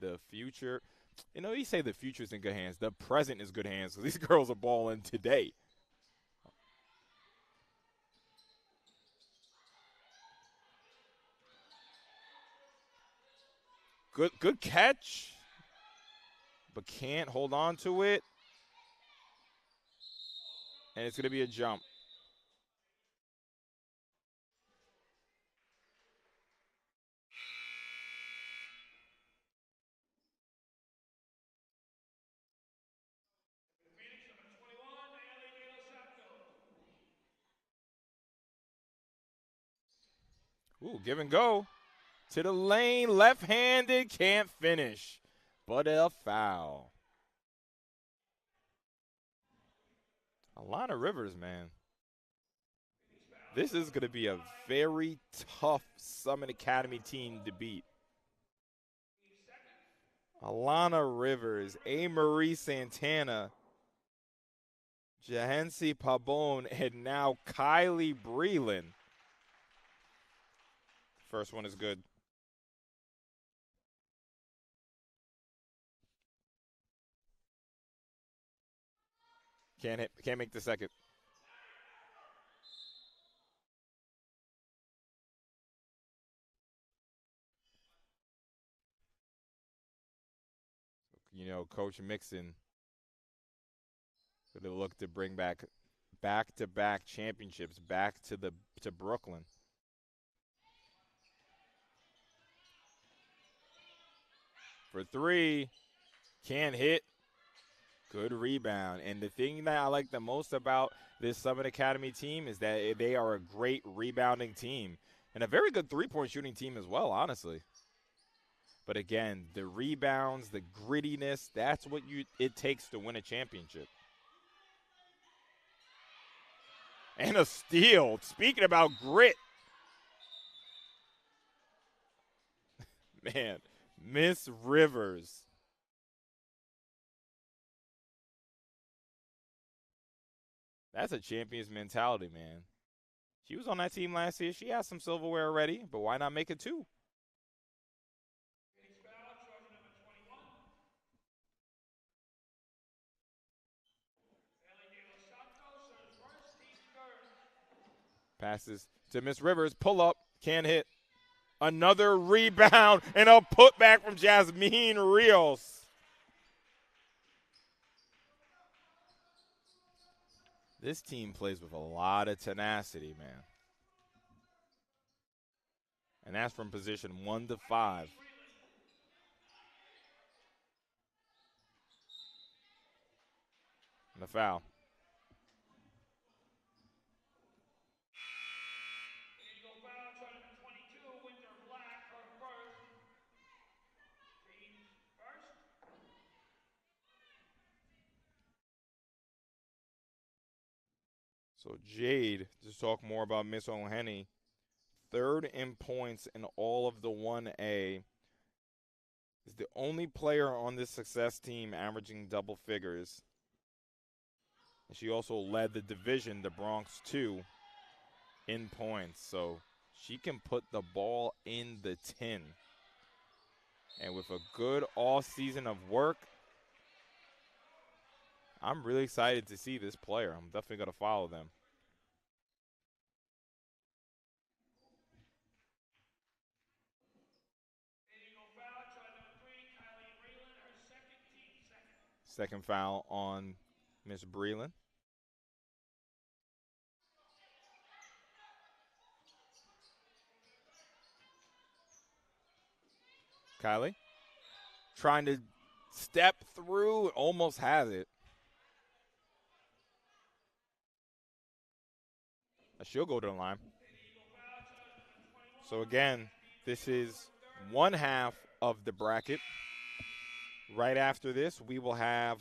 Speaker 1: The future. You know, you say the future's in good hands. The present is good hands. So these girls are balling today. Good catch. But can't hold on to it. And it's going to be a jump.
Speaker 2: Phoenix, number 21, Nayeli De Los Santos.
Speaker 1: Ooh, give and go. To the lane, left-handed, can't finish. But a foul. Alana Rivers, man. This is going to be a very tough Summit Academy team to beat. Alana Rivers, A. Marie Santana, Jahensi Pabon, and now Kylie Breland. First one is good. Can't hit, can't make the second. You know, Coach Mixon going to look to bring back back-to-back championships back to Brooklyn. For three, can't hit. Good rebound. And the thing that I like the most about this Summit Academy team is that they are a great rebounding team and a very good three-point shooting team as well, honestly. But again, the rebounds, the grittiness, that's what it takes to win a championship. And a steal. Speaking about grit. Man, Miss Rivers. That's a champion's mentality, man. She was on that team last year. She has some silverware already, but why not make it two?
Speaker 2: Phoenix foul, charge number 21. Nayeli De Los Santos, serves first, team third.
Speaker 1: Passes to Miss Rivers. Pull up. Can't hit. Another rebound and a putback from Jasmine Rios. This team plays with a lot of tenacity, man. And that's from position 1 to 5. And the foul.
Speaker 2: Illegal foul, charge number 22, Winter Black, her first. Team first.
Speaker 1: So Jade, to talk more about Miss O'Henny, third in points in all of the 1A, is the only player on this success team averaging double figures. And she also led the division, the Bronx 2, in points. So she can put the ball in the tin. And with a good all season of work, I'm really excited to see this player. I'm definitely going to follow them.
Speaker 2: Illegal foul, charge number 3, Kylie Breland, her second, team second.
Speaker 1: Second foul on Miss Breland. Kylie trying to step through, almost has it. She'll go to the line. So again, this is one half of the bracket. Right after this, we will have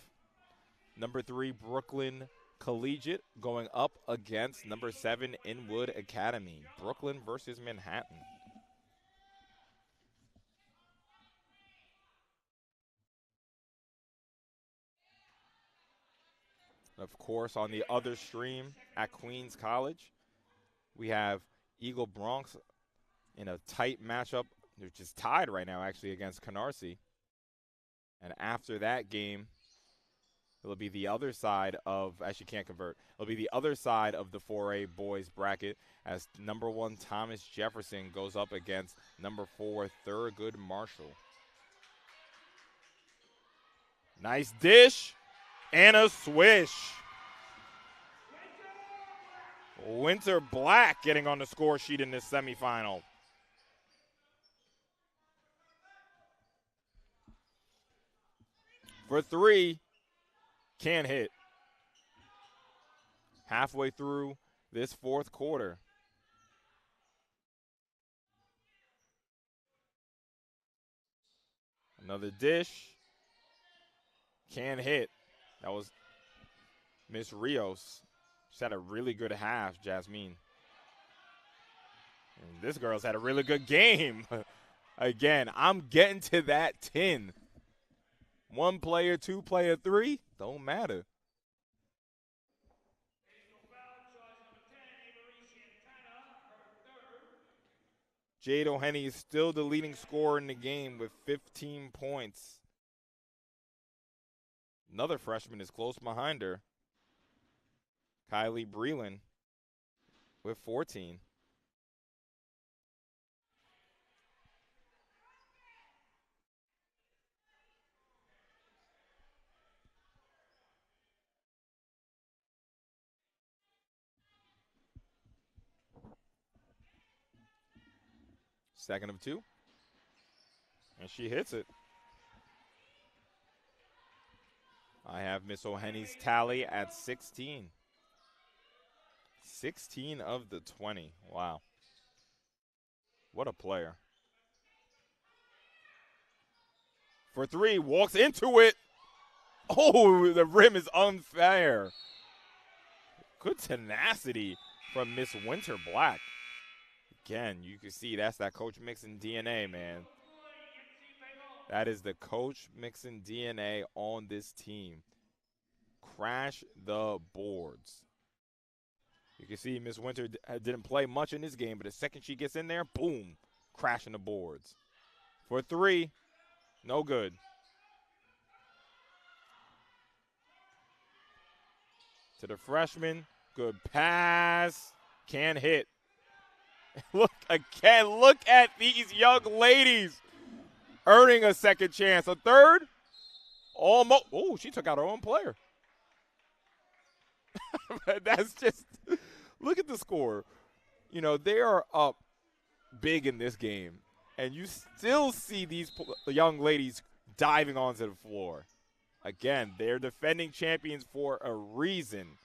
Speaker 1: number 3 Brooklyn Collegiate going up against number 7 Inwood Academy. Brooklyn versus Manhattan. Of course, on the other stream at Queens College, we have Eagle Bronx in a tight matchup. They're just tied right now, actually, against Canarsie. And after that game, it'll be the other side of, actually can't convert, it'll be the other side of the 4A boys bracket as number 1 Thomas Jefferson goes up against number 4 Thurgood Marshall. Nice dish and a swish. Winter Black getting on the score sheet in this semifinal. For three, can't hit. Halfway through this fourth quarter. Another dish. Can't hit. That was Miss Rios. She's had a really good half, Jasmine. And this girl's had a really good game. Again, I'm getting to that 10. One player, two player, three, don't matter. Jade O'Henny is still the leading scorer in the game with 15 points. Another freshman is close behind her. Kylie Breland with 14. Second of two. And she hits it. I have Miss O'Henny's tally at 16. 16 of the 20. Wow. What a player. For three, walks into it. Oh, the rim is unfair. Good tenacity from Miss Winter Black. Again, you can see that's that Coach Mixon DNA, man. That is the Coach Mixon DNA on this team. Crash the boards. You can see Miss Winter didn't play much in this game, but the second she gets in there, boom, crashing the boards. For three, no good. To the freshman, good pass, can't hit. Look again, look at these young ladies earning a second chance. A third, almost. Oh, she took out her own player. That's just, look at the score. You know, they are up big in this game, and you still see these young ladies diving onto the floor. Again, they're defending champions for a reason,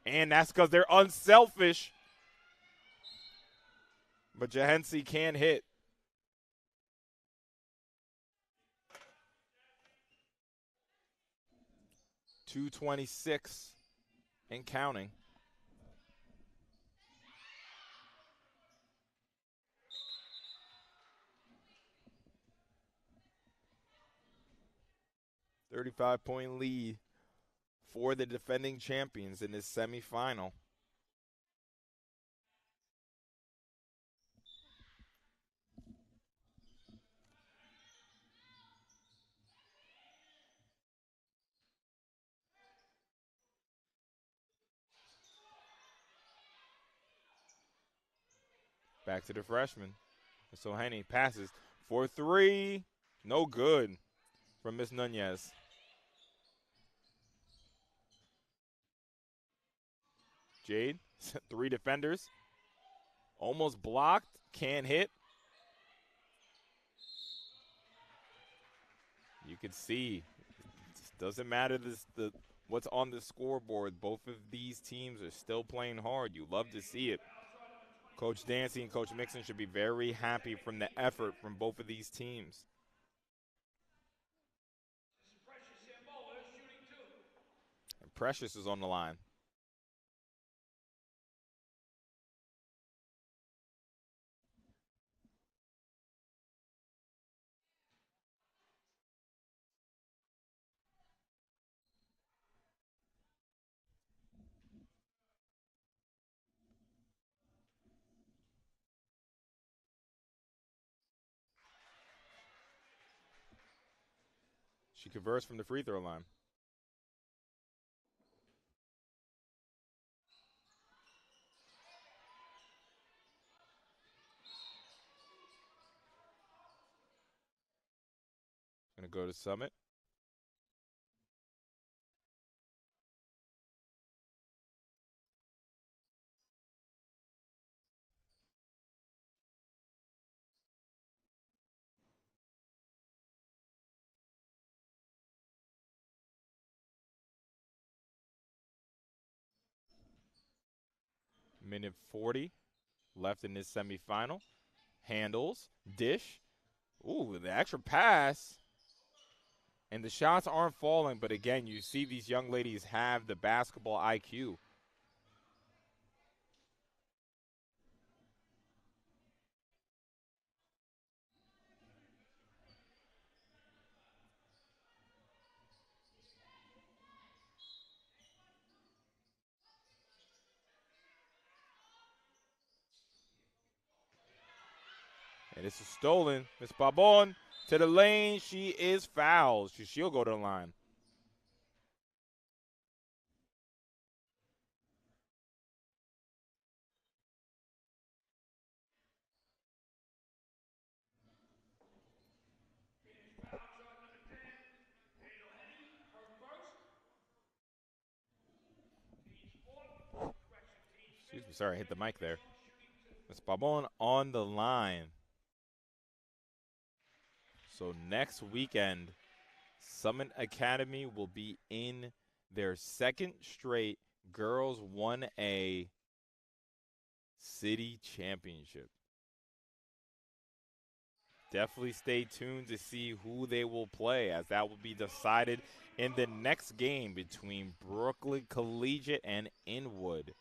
Speaker 1: and that's because they're unselfish. But Jahensi can hit. .226 and counting. .35-point lead for the defending champions in this semifinal. Back to the freshman. Miss O'Henny passes for three. No good from Miss Nunez. Jade, three defenders. Almost blocked, can't hit. You can see, it doesn't matter what's on the scoreboard. Both of these teams are still playing hard. You love to see it. Coach Dancy and Coach Mixon should be very happy from the effort from both of these teams. And Precious is on the line. She converts from the free throw line. Gonna go to Summit. Minute 40 left in this semifinal. Handles, dish. Ooh, the extra pass. And the shots aren't falling, but again, you see these young ladies have the basketball IQ. And this is stolen. Miss Babon to the lane. She is fouled. She'll go to the line. Excuse me, sorry, I hit the mic there. Miss Babon on the line. So next weekend, Summit Academy will be in their second straight Girls 1A City Championship. Definitely stay tuned to see who they will play, as that will be decided in the next game between Brooklyn Collegiate and Inwood.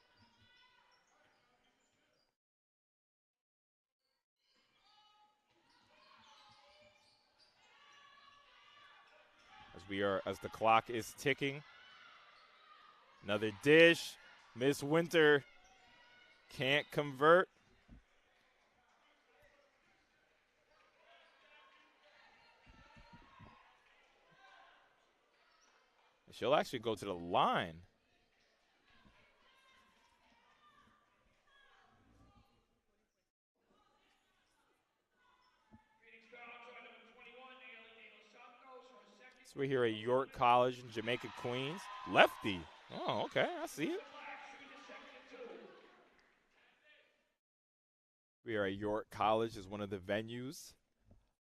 Speaker 1: As the clock is ticking. Another dish. Miss Winter can't convert. She'll actually go to the line. So we're here at York College in Jamaica, Queens. Lefty. Oh, okay, I see it. We are at York College as one of the venues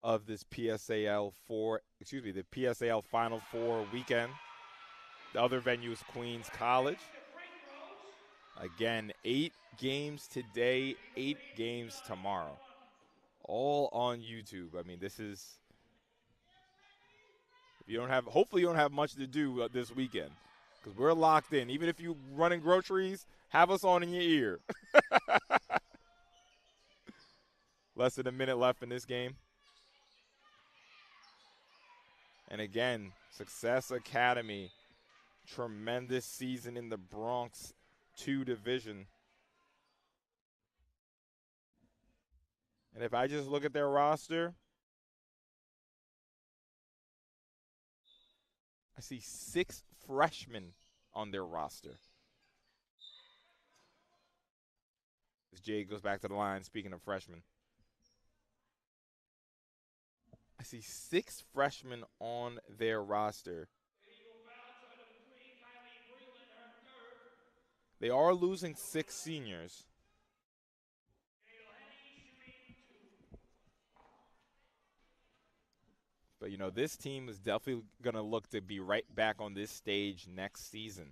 Speaker 1: of this PSAL the PSAL Final Four weekend. The other venue is Queens College. Again, 8 games today, 8 games tomorrow. All on YouTube. I mean, this is, hopefully you don't have much to do this weekend, because we're locked in. Even if you're running groceries, have us on in your ear. Less than a minute left in this game. And again, Success Academy, tremendous season in the Bronx 2 division. And if I just look at their roster, I see 6 freshmen on their roster. As Jay goes back to the line, speaking of freshmen. I see 6 freshmen on their roster. They are losing 6 seniors. But, this team is definitely going to look to be right back on this stage next season.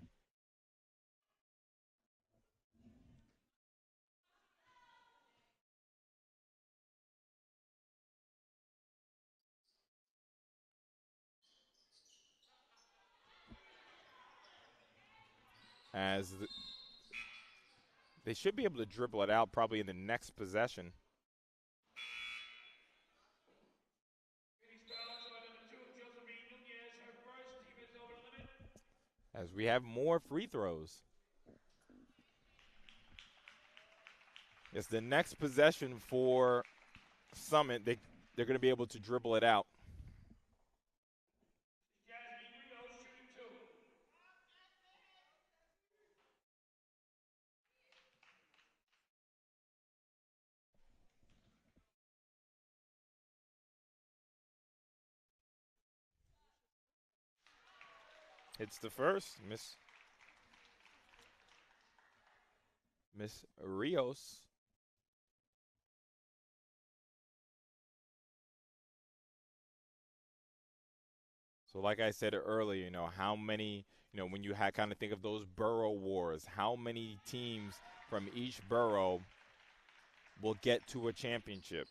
Speaker 1: They should be able to dribble it out probably in the next possession. As we have more free throws. It's the next possession for Summit. They're going to be able to dribble it out. It's the first, Miss Rios. So like I said earlier, how many, when you kind of think of those borough wars, how many teams from each borough will get to a championship.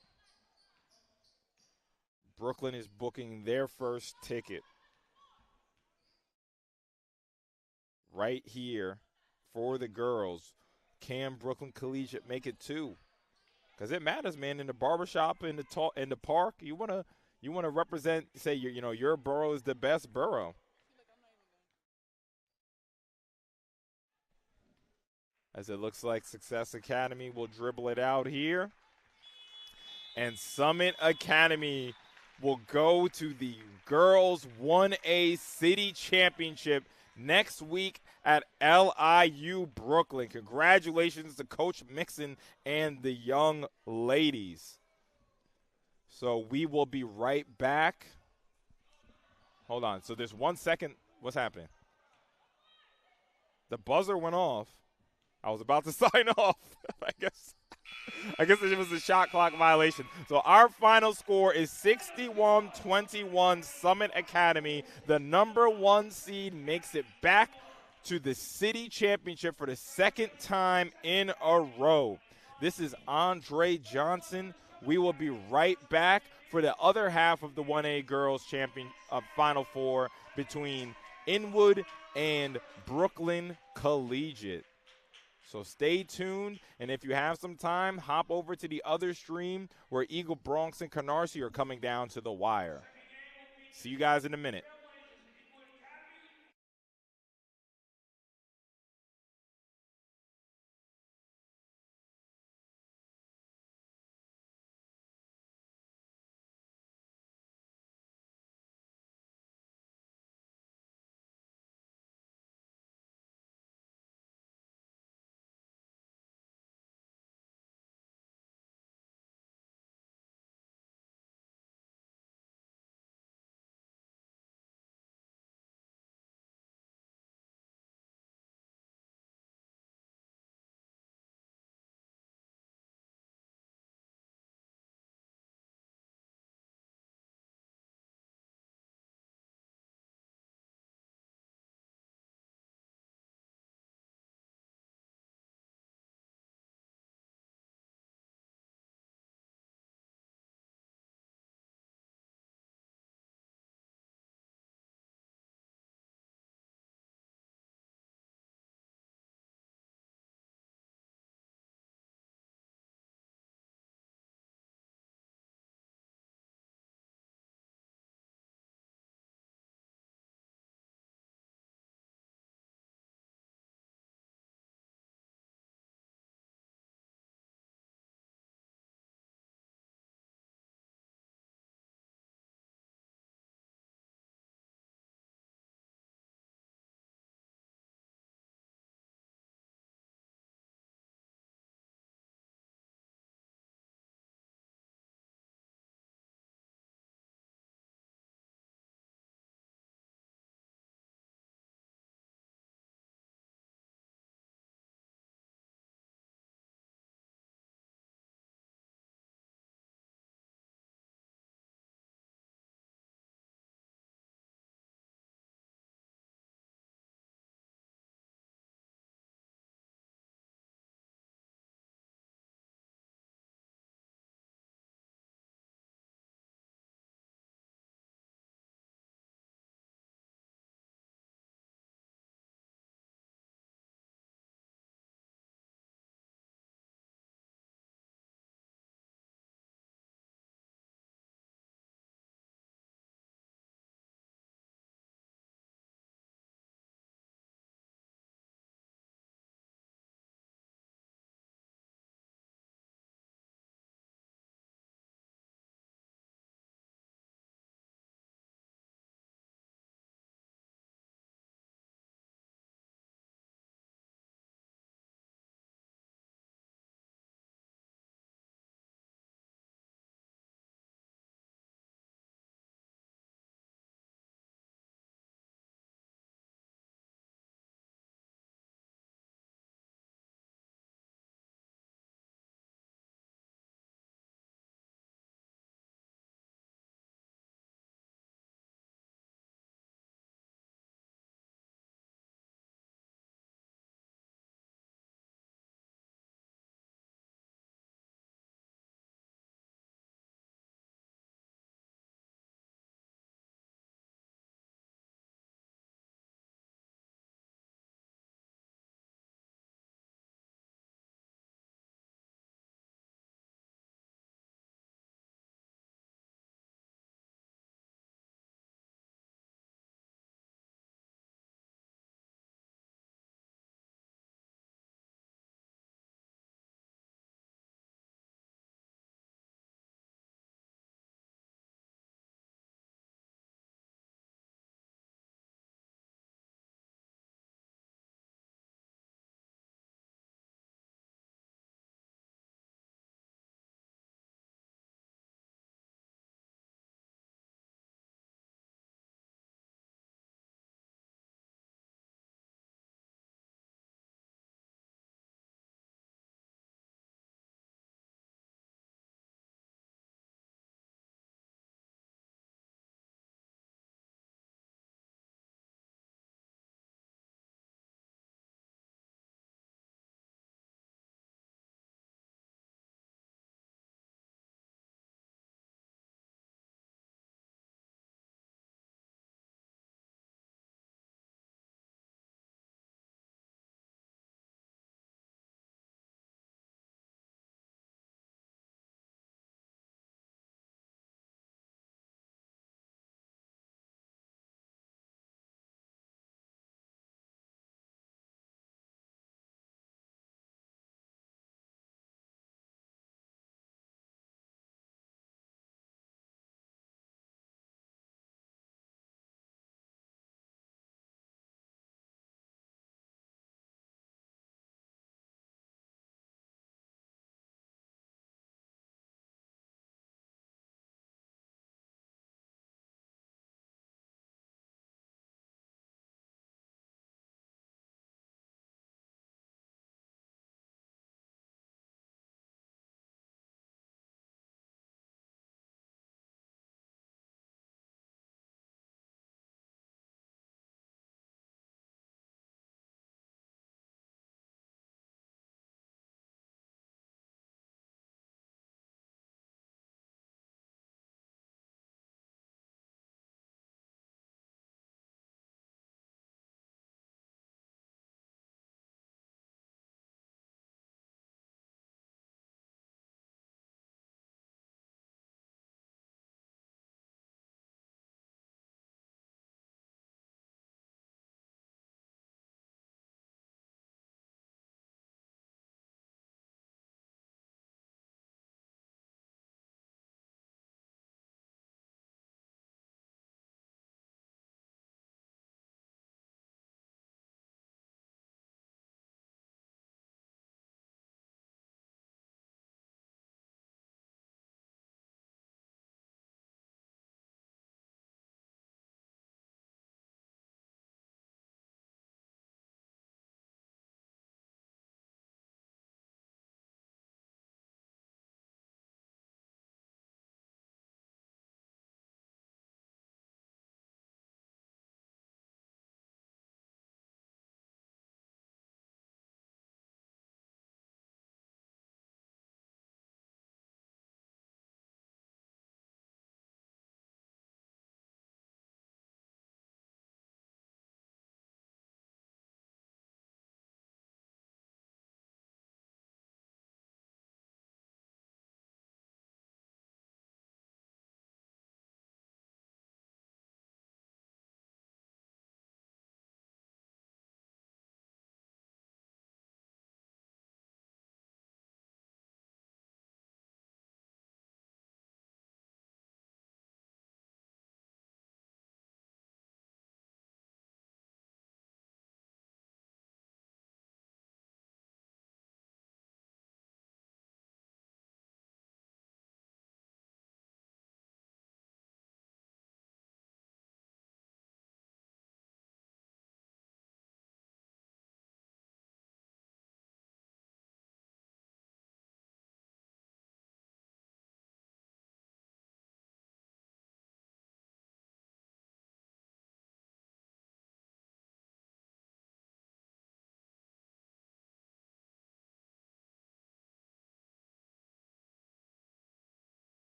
Speaker 1: Brooklyn is booking their first ticket right here for the girls. Can Brooklyn Collegiate make it too? Because it matters, man. In the barbershop, in the park, you wanna represent. Say your borough is the best borough. As it looks like Success Academy will dribble it out here, and Summit Academy will go to the girls 1A City Championship next week at LIU Brooklyn. Congratulations to Coach Mixon and the young ladies. So we will be right back. Hold on. So there's 1 second. What's happening? The buzzer went off. I was about to sign off. I guess it was a shot clock violation. So our final score is 61-21 Summit Academy. The number 1 seed makes it back to the city championship for the second time in a row. This is Andre Johnson. We will be right back for the other half of the 1A Girls Final Four between Inwood and Brooklyn Collegiate. So stay tuned, and if you have some time, hop over to the other stream where Eagle Bronx and Canarsie are coming down to the wire. See you guys in a minute.